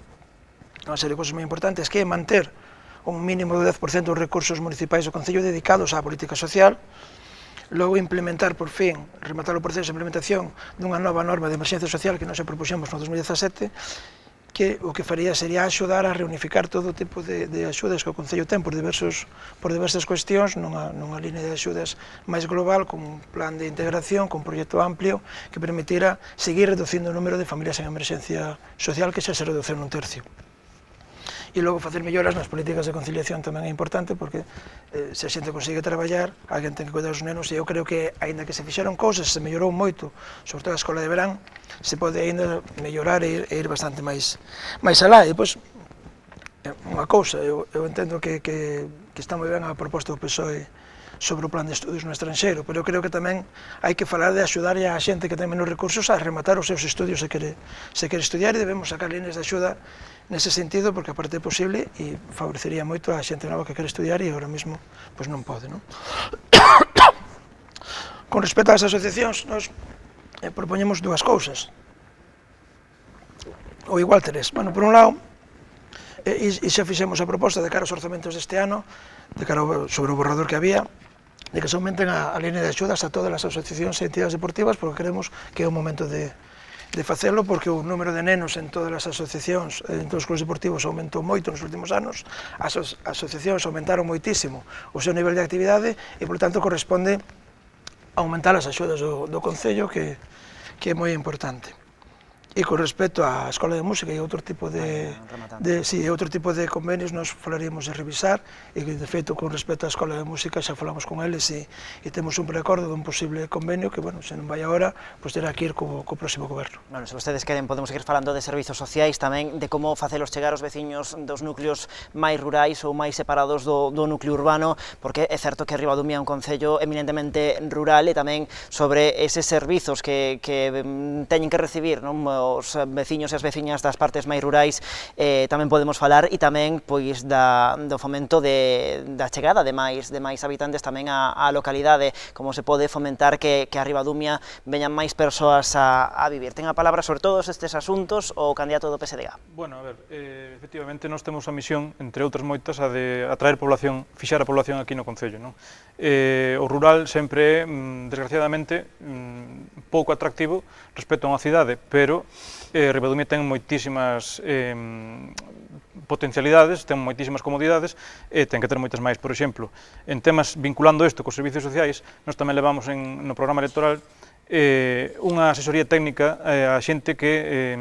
unha serie de cosas moi importantes, que é manter un mínimo de 10% dos recursos municipais do Concello dedicados á política social, logo implementar, por fin, rematar o proceso de implementación dunha nova norma de emerxencia social que nós propuxemos no 2017, que o que faría sería axudar a reunificar todo o tipo de axudas que o Concello ten por diversas cuestións nunha línea de axudas máis global, con un plan de integración, con un proxecto amplio que permitira seguir reducindo o número de familias en emerxencia social, que xa se reduceu nun tercio. E logo facer melloras nas políticas de conciliación tamén é importante, porque se a xente consigue traballar, alguén ten que cuidar os nenos, e eu creo que, aínda que se fixeron cousas, se mellorou moito, sobre todo a escola de verán, se pode aínda mellorar e ir bastante máis alá. E depois, unha cousa, eu entendo que está moi ben a proposta do PSOE sobre o plan de estudios no estranxeiro, pero eu creo que tamén hai que falar de axudar a xente que ten menos recursos a rematar os seus estudios se quere estudiar, e debemos sacar líneas de axuda nese sentido, porque a parte é posible e favorecería moito a xente nova que quere estudiar e agora mesmo pois non pode, non? Con respecto ás asociacións, nós propoñemos dúas cousas, ou igual tres. Bueno, por un lado, e xa fixemos a proposta de cara aos orzamentos deste ano, de cara sobre o borrador que había, de que se aumenten a línea de axudas a todas as asociacións e entidades deportivas, porque creemos que é o momento de facelo, porque o número de nenos en todas as asociacións, en todos os clubes deportivos, aumentou moito nos últimos anos, as asociacións aumentaron moitísimo o seu nivel de actividade e, por tanto, corresponde aumentar as axudas do Concello, que é moi importante. E con respecto á Escola de Música e outro tipo de convenios, nós falaríamos de revisar, e que, de feito, con respecto á Escola de Música xa falamos con eles e temos un preacordo dun posible convenio que, bueno, se non vai agora, pois terá que ir co próximo goberno. Bueno, se vostedes queren, podemos seguir falando de servizos sociais, tamén de como facelos chegar aos veciños dos núcleos máis rurais ou máis separados do núcleo urbano, porque é certo que Ribadumia é un concello eminentemente rural, e tamén sobre eses servizos que teñen que recibir, non, os veciños e as veciñas das partes máis rurais, tamén podemos falar, e tamén pois do fomento da chegada de máis habitantes tamén á localidade, como se pode fomentar que a Ribadumia veñan máis persoas a vivir. Ten a palabra sobre todos estes asuntos o candidato do PSDG. Bueno, a ver, efectivamente nós temos a misión, entre outras moitas, a de atraer población, fixar a población aquí no Concello, non? O rural sempre é, desgraciadamente, pouco atractivo respecto a unha cidade, pero Ribadumia ten moitísimas potencialidades, ten moitísimas comodidades e ten que ter moitas máis. Por exemplo, en temas vinculando isto cos servicios sociais, nós tamén levamos no programa electoral unha asesoría técnica a xente que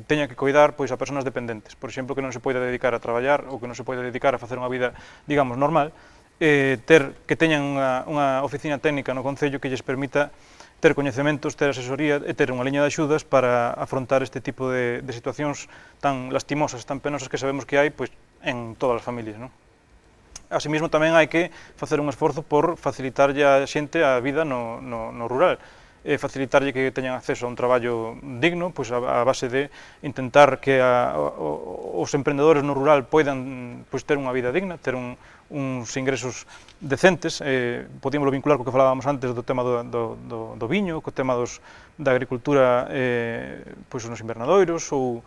teña que coidar pois a persoas dependentes, por exemplo, que non se poida dedicar a traballar ou que non se poida dedicar a facer unha vida, digamos, normal, que teñan unha oficina técnica no Concello que lles permita ter coñecementos, ter asesoría e ter unha liña de axudas para afrontar este tipo de situacións tan lastimosas, tan penosas que sabemos que hai pois, en todas as familias, non? Asimismo, tamén hai que facer un esforzo por facilitarlle a xente a vida no rural, facilitarlle que teñan acceso a un traballo digno, pois a base de intentar que os emprendedores no rural poidan pois, ter unha vida digna, ter uns ingresos decentes. Podíamoslo vincular co que falábamos antes do tema do viño, co tema da agricultura pois, nos invernadoiros, ou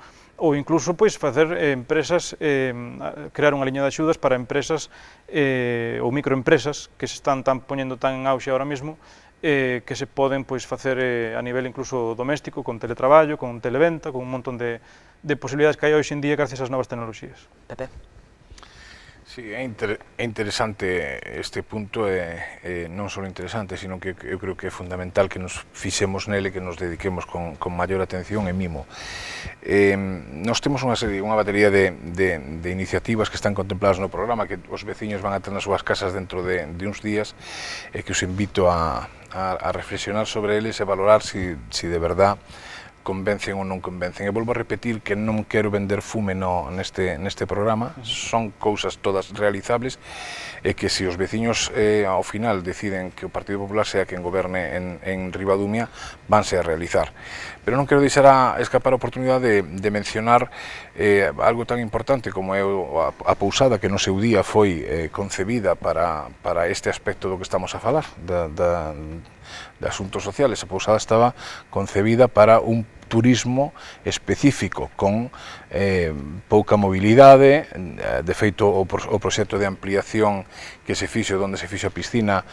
incluso pois, facer empresas, crear unha liña de axudas para empresas ou microempresas que se están poñendo tan en auxe ahora mesmo, que se poden pois, facer a nivel incluso doméstico, con teletraballo, con televenta, con un montón de posibilidades que hai hoxe en día gracias ás novas tecnoloxías. Pepe. Sí, é interesante este punto, non só interesante, sino que eu creo que é fundamental que nos fixemos nele, que nos dediquemos con maior atención e mimo. Nos temos unha batería de iniciativas que están contempladas no programa, que os veciños van a ter nas súas casas dentro de uns días, e que os invito a reflexionar sobre eles e valorar se de verdad convencen ou non convencen. E volvo a repetir que non quero vender fume neste programa, son cousas todas realizables, e que se os veciños ao final deciden que o Partido Popular sea quen goberne en Ribadumia, vanse a realizar. Pero non quero deixar escapar a oportunidade de mencionar algo tan importante como é a pousada que no seu día foi concebida para este aspecto do que estamos a falar, de asuntos sociales. A pousada estaba concebida para un turismo específico con pouca mobilidade. De feito, o proxecto de ampliación que se fixo, onde se fixo a piscina,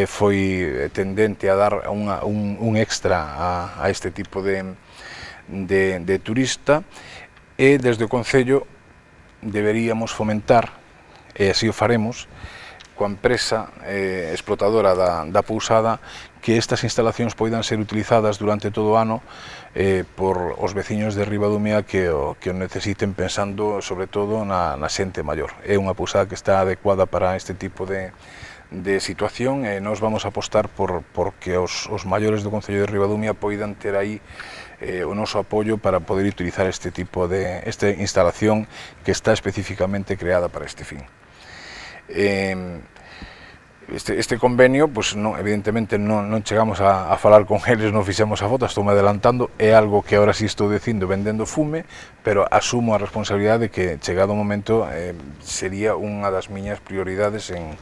foi tendente a dar un extra a este tipo de turista. e desde o Concello deberíamos fomentar, e así o faremos, coa empresa explotadora da pousada, que estas instalacións poidan ser utilizadas durante todo o ano por os veciños de Ribadumia que o necesiten, pensando sobre todo na xente maior. É unha pousada que está adecuada para este tipo de situación e nós vamos apostar porque os maiores do Concello de Ribadumia poidan ter aí o noso apoio para poder utilizar esta instalación que está especificamente creada para este fin. Este convenio, pues evidentemente non chegamos a falar con eles, non fixemos a foto, estou me adelantando, é algo que agora sí estou dicindo vendendo fume, pero asumo a responsabilidade de que chegado o momento sería unha das miñas prioridades en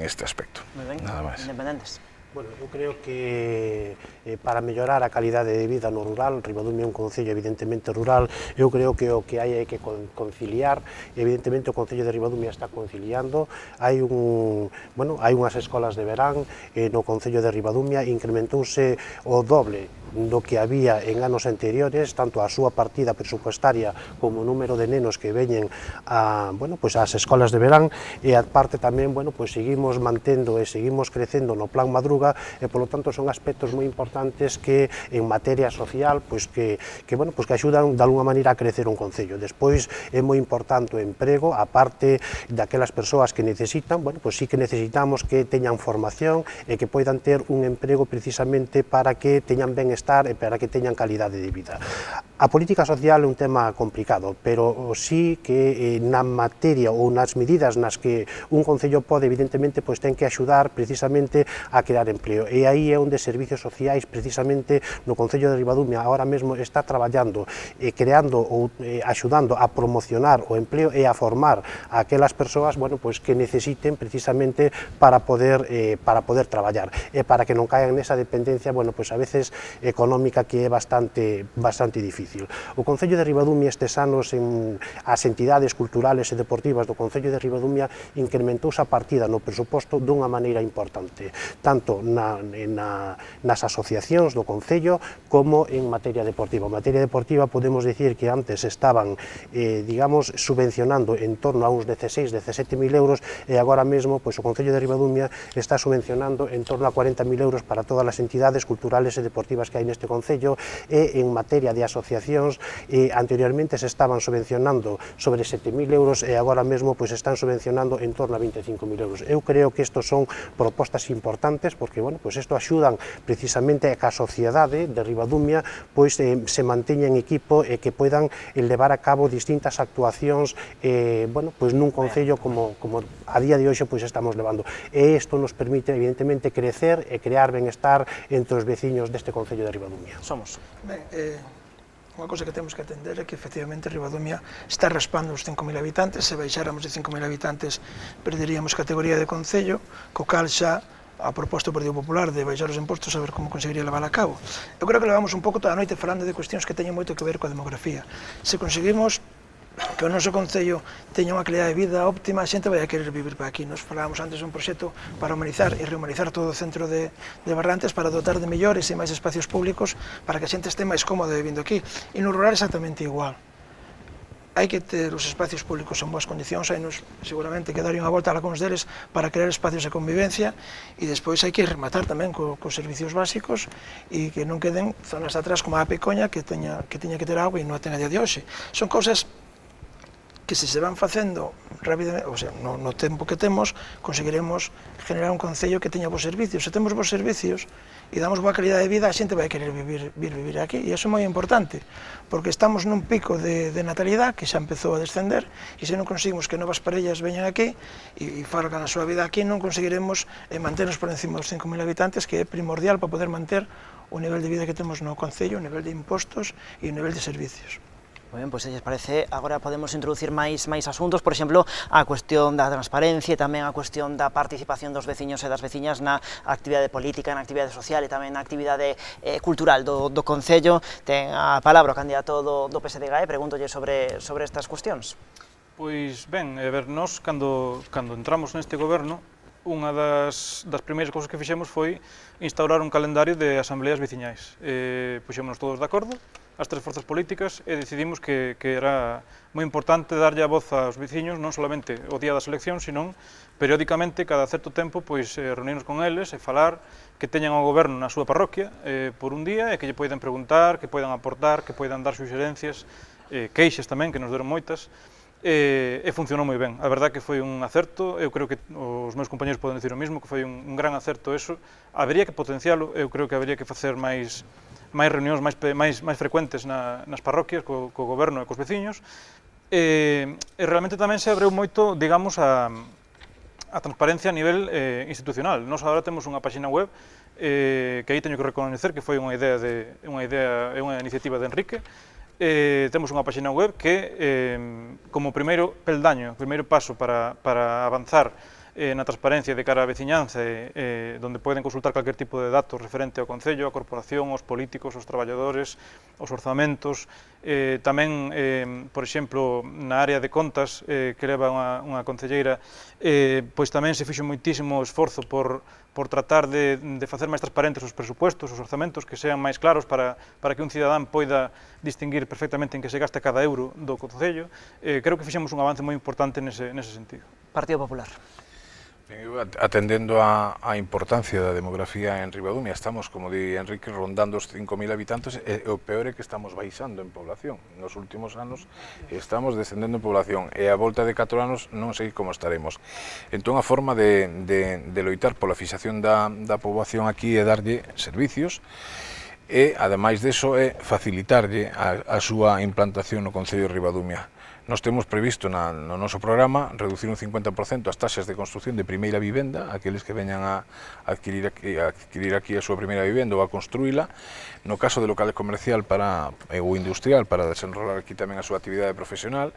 este aspecto. Nada máis. Independentes. Bueno, eu creo que para mellorar a calidade de vida no rural, Ribadumia é un concello evidentemente rural, eu creo que o que hai é que conciliar, evidentemente o Concello de Ribadumia está conciliando, hai unhas escolas de verán no Concello de Ribadumia, incrementouse o doble do que había en anos anteriores, tanto a súa partida presupuestaria como o número de nenos que veñen ás escolas de verán, e a parte tamén, seguimos mantendo e seguimos crecendo no Plan Madruga, e polo tanto son aspectos moi importantes que en materia social que axudan de alguna maneira a crecer un concello. Despois é moi importante o emprego, a parte daquelas persoas que necesitan, sí que necesitamos que teñan formación e que poidan ter un emprego precisamente para que teñan benestar e para que teñan calidade de vida. A política social é un tema complicado, pero sí que na materia ou nas medidas nas que un concello pode, evidentemente, ten que axudar precisamente a crear empleo. E aí é onde Servicios Sociais, precisamente no Concello de Ribadumia, agora mesmo está traballando, creando ou axudando a promocionar o empleo e a formar a aquelas persoas que necesiten precisamente para poder traballar e para que non caigan nesa dependencia, a veces económica, que é bastante difícil. O Concello de Ribadumia estes anos, as entidades culturales e deportivas do Concello de Ribadumia, incrementouse a partida no presuposto dunha maneira importante, tanto nas asociacións do Concello como en materia deportiva. En materia deportiva podemos dicir que antes estaban, subvencionando en torno a uns 16-17.000 euros e agora mesmo o Concello de Ribadumia está subvencionando en torno a 40.000 euros para todas as entidades culturales e deportivas que hai neste Concello, e en materia de asociacións anteriormente se estaban subvencionando sobre 7.000 euros e agora mesmo están subvencionando en torno a 25.000 euros. Eu creo que estos son propostas importantes porque isto axudan precisamente a que a sociedade de Ribadumia se manteña en equipo e que poidan levar a cabo distintas actuacións nun concello como a día de hoxe estamos levando. E isto nos permite evidentemente crecer e crear benestar entre os veciños deste Concello de Ribadumia. Somos. Ben, unha cousa que temos que atender é que efectivamente Ribadumia está raspando os 5.000 habitantes. Se baixáramos de 5.000 habitantes perderíamos categoría de concello, co cal xa a proposta do Partido Popular de baixar os impostos, a ver como conseguiría levar a cabo. Eu creo que levamos un pouco toda a noite falando de cuestións que teñen moito que ver coa demografía. Se conseguimos que o noso concello teña unha calidade de vida óptima, a xente vai a querer vivir para aquí. Nos falábamos antes dun proxecto para humanizar e rehumanizar todo o centro de Barrantes, para dotar de mellores e máis espacios públicos para que a xente este máis cómoda vivindo aquí. E no rural exactamente igual. Hai que ter os espacios públicos en boas condicións, hai nos seguramente que dar unha volta a algúns deles para crear espacios de convivencia, e despois hai que rematar tamén cos servicios básicos e que non queden zonas atrás como a Pecoña que tiña que ter agua e non a ten a día de hoxe. Son cousas que se van facendo rapidamente, no tempo que temos, conseguiremos generar un concello que teña bons servicios. Se temos bons servicios e damos boa calidade de vida, a xente vai querer vivir aquí, e iso é moi importante, porque estamos nun pico de natalidade que xa empezou a descender, e se non conseguimos que novas parellas veñan aquí e fargan a súa vida aquí, non conseguiremos manternos por encima dos 5.000 habitantes, que é primordial para poder manter o nivel de vida que temos no concello, o nivel de impostos e o nivel de servicios. Moi ben, pois se lles parece, agora podemos introducir máis asuntos, por exemplo, a cuestión da transparencia e tamén a cuestión da participación dos veciños e das veciñas na actividade política, na actividade social e tamén na actividade cultural do Concello. Ten a palabra o candidato do PSDG, pregúntolle sobre estas cuestións. Pois ben, nós, cando entramos neste goberno, unha das primeiras cousas que fixemos foi instaurar un calendario de asambleas veciñais. Puxémonos todos de acordo as tres forzas políticas e decidimos que era moi importante darlle a voz aos veciños, non solamente o día das eleccións, sino periódicamente, cada certo tempo, reunirnos con eles e falar, que teñan ao goberno na súa parroquia por un día e que lle poidan preguntar, que poidan aportar, que poidan dar suxerencias, queixas tamén, que nos deron moitas, e funcionou moi ben. A verdade que foi un acerto, eu creo que os meus compañeros poden dicir o mismo, que foi un gran acerto eso. Habería que potencialo, eu creo que habería que facer máis reunións máis frecuentes nas parroquias, co goberno e cos veciños, e realmente tamén se abreu moito, digamos, a transparencia a nivel institucional. Nós agora temos unha página web que aí teño que reconocer que foi unha iniciativa de Enrique. Temos unha página web que, como primeiro peldaño, primeiro paso para avanzar na transparencia de cara á veciñanza, donde poden consultar calquer tipo de datos referente ao Concello, á Corporación, aos políticos, aos traballadores, aos orzamentos, tamén, por exemplo, na área de contas que leva unha concelleira, pois tamén se fixo moitísimo esforzo por tratar de facer máis transparentes os presupuestos, os orzamentos, que sean máis claros para que un cidadán poida distinguir perfectamente en que se gasta cada euro do Concello. Creo que fixemos un avance moi importante nese sentido. Partido Popular. Atendendo á importancia da demografía en Ribadumia, estamos, como di Enrique, rondando os 5.000 habitantes, e o peor é que estamos baixando en población. Nos últimos anos estamos descendendo en población, e a volta de 4 anos non sei como estaremos. Entón, a forma de loitar pola fixación da poboación aquí é darlle servicios, e, ademais deso, é facilitarlle a súa implantación no Concello de Ribadumia. Nós temos previsto no noso programa reducir un 50% as taxas de construción de primeira vivenda, aqueles que veñan a adquirir aquí a súa primeira vivenda ou a construíla, no caso de local comercial ou industrial para desenrolar aquí tamén a súa actividade profesional.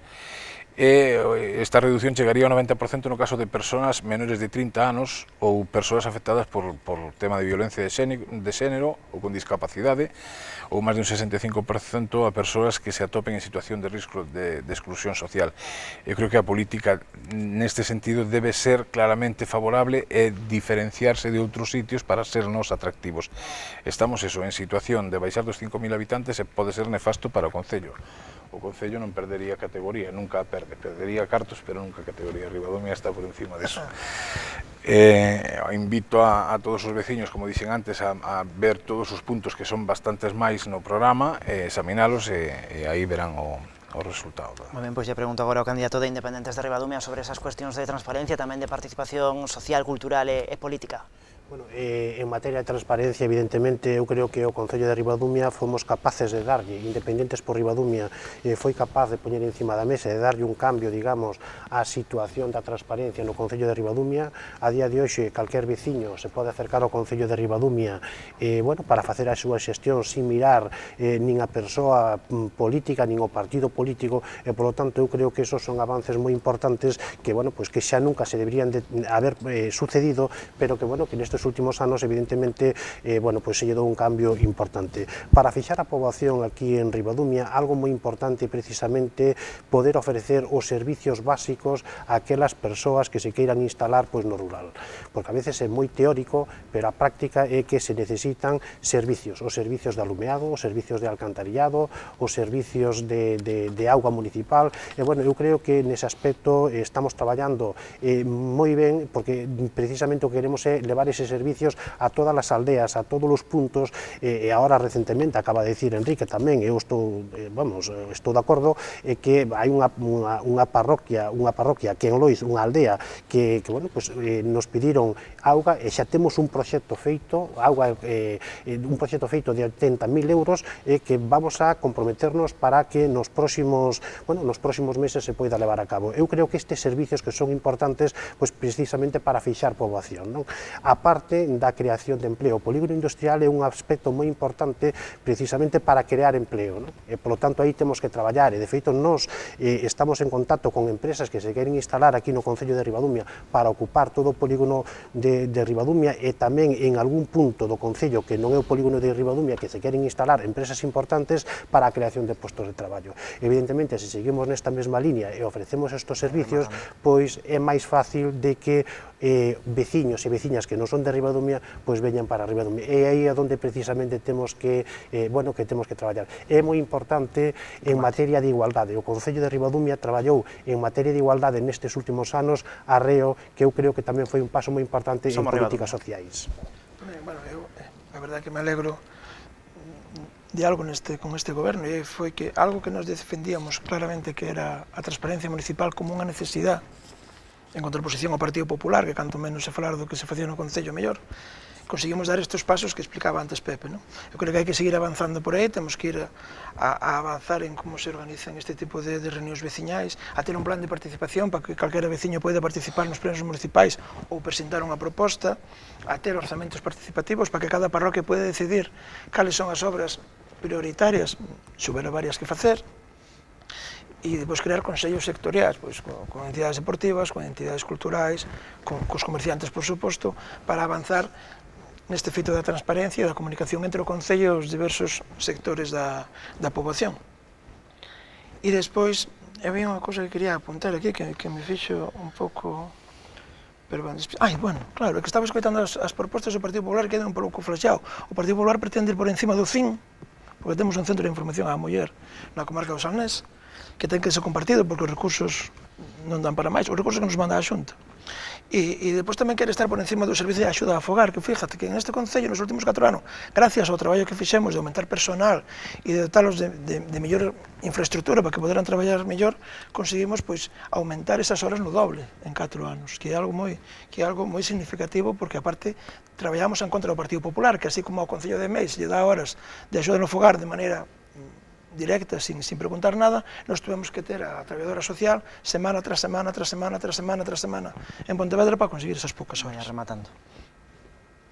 Esta reducción chegaría ao 90% no caso de persoas menores de 30 anos ou persoas afectadas por tema de violencia de xénero ou con discapacidade, ou máis de un 65% a persoas que se atopen en situación de risco de exclusión social. Eu creo que a política neste sentido debe ser claramente favorable e diferenciarse de outros sitios para ser nos atractivos. Estamos en situación de baixar dos 5.000 habitantes e pode ser nefasto para o Concello. O Concello non perdería categoría, nunca perde, perdería cartos, pero nunca categoría. Ribadumia está por encima disso. Invito a todos os veciños, como dixen antes, a ver todos os puntos que son bastantes máis no programa, examinalos e aí verán o resultado. Moi ben, pois lle pregunto agora ao candidato de Independentes de Ribadumia sobre esas cuestións de transparencia, tamén de participación social, cultural e política. Bueno, en materia de transparencia, evidentemente, eu creo que o Concello de Ribadumia fomos capaces de darlle, Independentes por Ribadumia, foi capaz de poñer encima da mesa e de darlle un cambio, digamos, á situación da transparencia no Concello de Ribadumia. A día de hoxe, calquer veciño se pode acercar ao Concello de Ribadumia bueno, para facer a súa xestión sin mirar nin a persoa política, nin o partido político, e, polo tanto, eu creo que esos son avances moi importantes que, bueno, pues, que xa nunca se deberían de haber sucedido, pero que, bueno, que nestes últimos anos, evidentemente, bueno, pues se lle dou un cambio importante. Para fixar a poboación aquí en Ribadumia, algo moi importante precisamente poder ofrecer os servicios básicos a aquelas persoas que se queiran instalar pois no rural, porque a veces é moi teórico, pero a práctica é que se necesitan servicios, os servicios de alumeado, os servicios de alcantarillado, os servicios de auga municipal, e, bueno, eu creo que nese aspecto estamos traballando moi ben, porque precisamente o que queremos é levar ese servicios a todas as aldeas, a todos os puntos, e agora recentemente acaba de decir Enrique tamén, eu estou, estou de acordo, que hai unha parroquia que en Loiz, unha aldea, que bueno, pues, nos pediron auga e xa temos un proxecto feito, un proxecto feito de 80.000 euros que vamos a comprometernos para que nos próximos meses se poida levar a cabo. Eu creo que estes servicios que son importantes, pues, precisamente para fixar poboación, non? A parte da creación de empleo. O polígono industrial é un aspecto moi importante precisamente para crear empleo, non? E, polo tanto, aí temos que traballar, e, de feito, nós estamos en contacto con empresas que se queren instalar aquí no Concello de Ribadumia para ocupar todo o polígono de Ribadumia, e tamén en algún punto do Concello que non é o polígono de Ribadumia que se queren instalar empresas importantes para a creación de postos de traballo. Evidentemente, se seguimos nesta mesma línea e ofrecemos estes servicios, pois é máis fácil de que veciños e veciñas que non son de Ribadumia, pois veñan para Ribadumia. E aí é onde precisamente temos que traballar. É moi importante en materia de igualdade. O Concello de Ribadumia traballou en materia de igualdade nestes últimos anos arreo, que eu creo que tamén foi un paso moi importante en políticas sociais. Bueno, a verdade que me alegro de algo con este goberno, e foi que algo que nos defendíamos claramente, que era a transparencia municipal como unha necesidade, en contraposición ao Partido Popular, que canto menos se falar do que se facía no Concello mellor, conseguimos dar estes pasos que explicaba antes Pepe, non? Eu creo que hai que seguir avanzando por aí, temos que ir a avanzar en como se organizan este tipo de reunións veciñais, a ter un plan de participación para que calquera veciño poida participar nos plenos municipais ou presentar unha proposta, a ter orzamentos participativos para que cada parroquia poida decidir cales son as obras prioritarias, souber varias que facer, e depois crear consellos sectoriais, pois, con entidades deportivas, con entidades culturais, cos comerciantes, por suposto, para avanzar neste feito da transparencia e da comunicación entre o Concello e os diversos sectores da poboación. E despois, había unha cousa que quería apuntar aquí, que me fixo un pouco... bueno, claro, é que estaba escoitando as propostas do Partido Popular, que quedan un pouco flaxado. O Partido Popular pretende ir por encima do CIN, porque temos un centro de información á muller na comarca do Salnés, que ten que ser compartido porque os recursos non dan para máis, os recursos que nos manda a Xunta. E depois tamén quere estar por encima do servicio de axuda a afogar, que fíjate que en este Concello nos últimos 4 anos, gracias ao traballo que fixemos de aumentar personal e de dotalos de mellor infraestructura para que poderan traballar mellor, conseguimos pois aumentar esas horas no doble en 4 anos, que é algo moi significativo, porque aparte traballamos en contra do Partido Popular, que así como ao Concello de Meis lle dá horas de axuda no fogar de maneira directa, sin preguntar nada, nos tuvemos que ter a traballadora social semana tras semana, tras semana, tras semana, tras semana en Pontevedra para conseguir esas poucas horas. Rematando.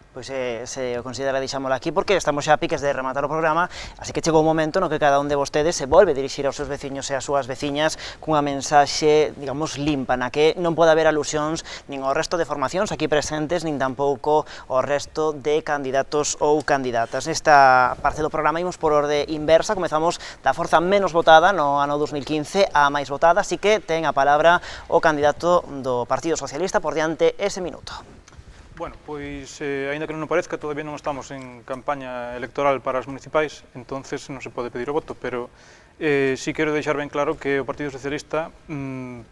Pois se o considera deixámoslo aquí, porque estamos xa a piques de rematar o programa, así que chegou o momento no que cada un de vostedes se volve a dirixir aos seus veciños e ás súas veciñas cunha mensaxe, digamos, limpa, na que non pode haber alusións nin ao resto de formacións aquí presentes, nin tampouco ao resto de candidatos ou candidatas. Nesta parte do programa imos por orde inversa, comezamos da forza menos votada no ano 2015 a máis votada, así que ten a palabra o candidato do Partido Socialista por diante ese minuto. Bueno, pois, aínda que non nos parezca, todavía non estamos en campaña electoral para as municipais, entonces non se pode pedir o voto, pero si quero deixar ben claro que o Partido Socialista,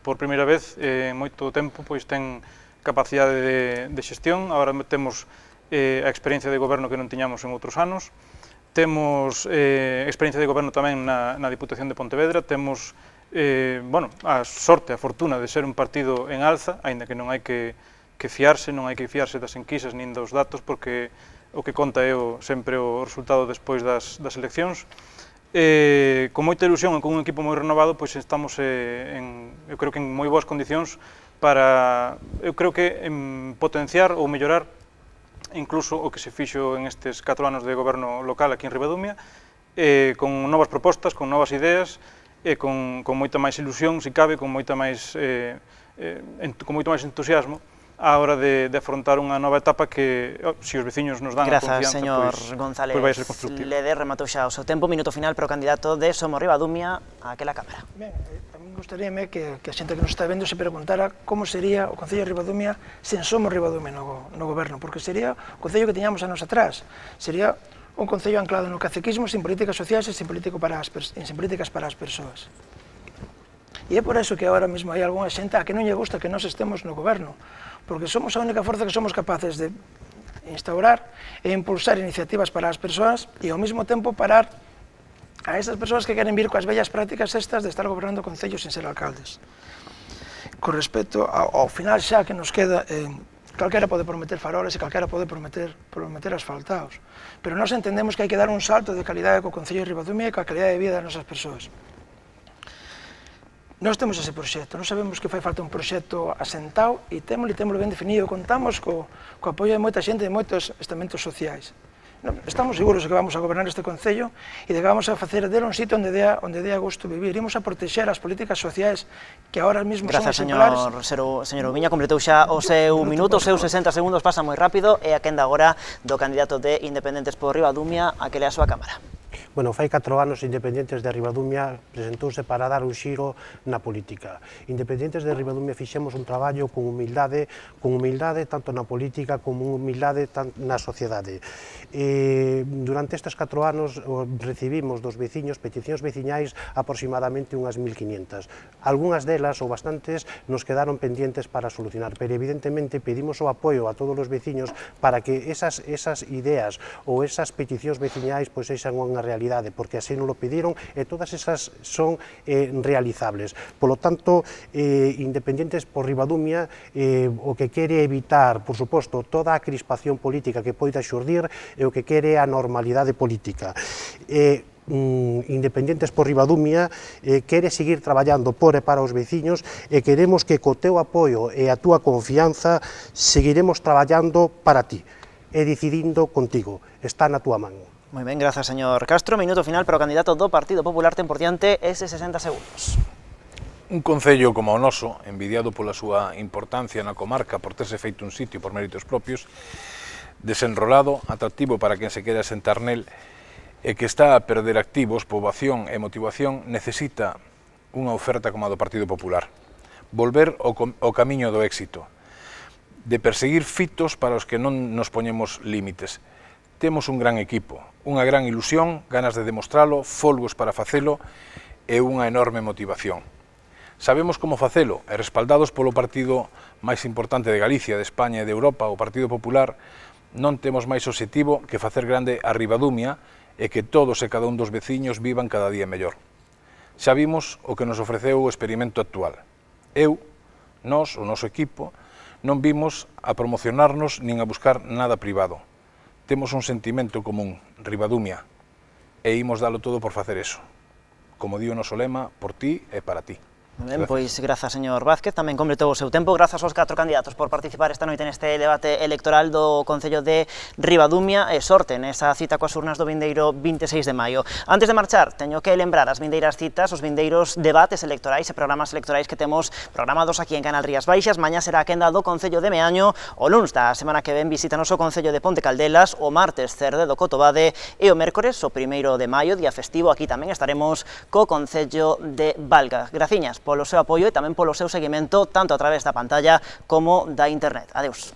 por primeira vez en moito tempo, pois ten capacidade de xestión. Agora temos a experiencia de goberno que non tiñamos en outros anos, temos experiencia de goberno tamén na Diputación de Pontevedra, temos a sorte, a fortuna de ser un partido en alza, aínda que non hai que fiarse, non hai que fiarse das enquisas nin dos datos, porque o que conta é sempre o resultado despois das eleccións. Con moita ilusión e con un equipo moi renovado, pois estamos eu creo que en moi boas condicións para, eu creo que potenciar ou mellorar incluso o que se fixo en estes 4 anos de goberno local aquí en Ribadumia, con novas propostas, con novas ideas, e con moita máis ilusión, se cabe, con moito máis entusiasmo á hora de afrontar unha nova etapa que, se os veciños nos dan a confianza, señor González vai ser constructivo. Lede, rematou xa o seu tempo, minuto final para o candidato de Somos Ribadumia aquela Cámara. Ben, a mí gustaríame que a xente que nos está vendo se preguntara como sería o Concello de Ribadumia sen Somos Ribadumia no goberno, porque sería o Concello que tiñamos anos atrás, sería un concello anclado no caciquismo, sin políticas sociais e sin políticas para as persoas. E é por eso que agora mesmo hai algunha xente a que non lle gusta que nós estemos no goberno, porque somos a única forza que somos capaces de instaurar e impulsar iniciativas para as persoas e ao mesmo tempo parar a esas persoas que queren vir coas bellas prácticas estas de estar gobernando concellos sin ser alcaldes. Con respecto ao final xa que nos queda, calquera pode prometer faroles e calquera pode prometer asfaltados, pero nós entendemos que hai que dar un salto de calidade co Concello de Ribadumia e coa calidade de vida das nosas persoas. Nós temos ese proxecto, nós sabemos que fai falta un proxecto asentado e témolo ben definido, contamos co apoio de moita xente e de moitos estamentos sociais. Estamos seguros de que vamos a gobernar este Concello e de que vamos a facer dele un sitio onde dea gusto vivir. Imos a protexer as políticas sociais que ahora mesmo son exemplares. Grazas, señor Ubiña, completou xa o seu minuto, os seus 60 segundos pasan moi rápido, e a quenda agora do candidato de Independentes por Ribadumia, a que lea a súa Cámara. Bueno, fai 4 anos Independentes de Ribadumia presentouse para dar un xiro na política. Independentes de Ribadumia fixemos un traballo con humildade tanto na política como humildade na sociedade. Durante estes 4 anos recibimos dos veciños peticións veciñais aproximadamente unhas 1500. Algúnas delas, ou bastantes, nos quedaron pendientes para solucionar, pero evidentemente pedimos o apoio a todos os veciños para que esas ideas ou esas peticións veciñais pois sexan unha realidade, porque así nos lo pediron e todas esas son realizables. Por lo tanto, Independentes por Ribadumia o que quere evitar, por suposto, toda a crispación política que poida xurdir e o que quere a normalidade política. Independentes por Ribadumia quere seguir traballando por e para os veciños e queremos que co teu apoio e a túa confianza seguiremos traballando para ti e decidindo contigo. Está na túa man. Moi ben, grazas, señor Castro. Minuto final para o candidato do Partido Popular, ten por diante ese 60 segundos. Un concello como o noso, envidiado pola súa importancia na comarca por terse feito un sitio por méritos propios, desenrolado, atractivo para quen se quera sentar nel, e que está a perder activos, poboación e motivación, necesita unha oferta como a do Partido Popular. Volver ao camiño do éxito, de perseguir fitos para os que non nos poñemos límites. Temos un gran equipo, unha gran ilusión, ganas de demostralo, folgos para facelo e unha enorme motivación. Sabemos como facelo e respaldados polo partido máis importante de Galicia, de España e de Europa, o Partido Popular, non temos máis obxectivo que facer grande a Ribadumia e que todos e cada un dos veciños vivan cada día mellor. Xa vimos o que nos ofreceu o experimento actual. Nós, o noso equipo, non vimos a promocionarnos nin a buscar nada privado. Temos un sentimento común, Ribadumia, e imos dalo todo por facer eso. Como di o noso lema, por ti e para ti. Ben, pois grazas, señor Vázquez, tamén completou o seu tempo. Grazas aos 4 candidatos por participar esta noite neste debate electoral do Concello de Ribadumia e sorte nesa cita coas urnas do vindeiro 26 de maio. Antes de marchar, teño que lembrar as vindeiras citas, os vindeiros debates electorais e programas electorais que temos programados aquí en Canal Rías Baixas. Mañá será a quenda do Concello de Meaño, o luns da semana que ven visítanos o Concello de Ponte Caldelas, o martes Cerde do Cotobade e o mércores, o 1º de maio, día festivo, aquí tamén estaremos co Concello de Valga. Graciñas polo seu apoio e tamén polo seu seguimento tanto a través da pantalla como da internet. Adeus.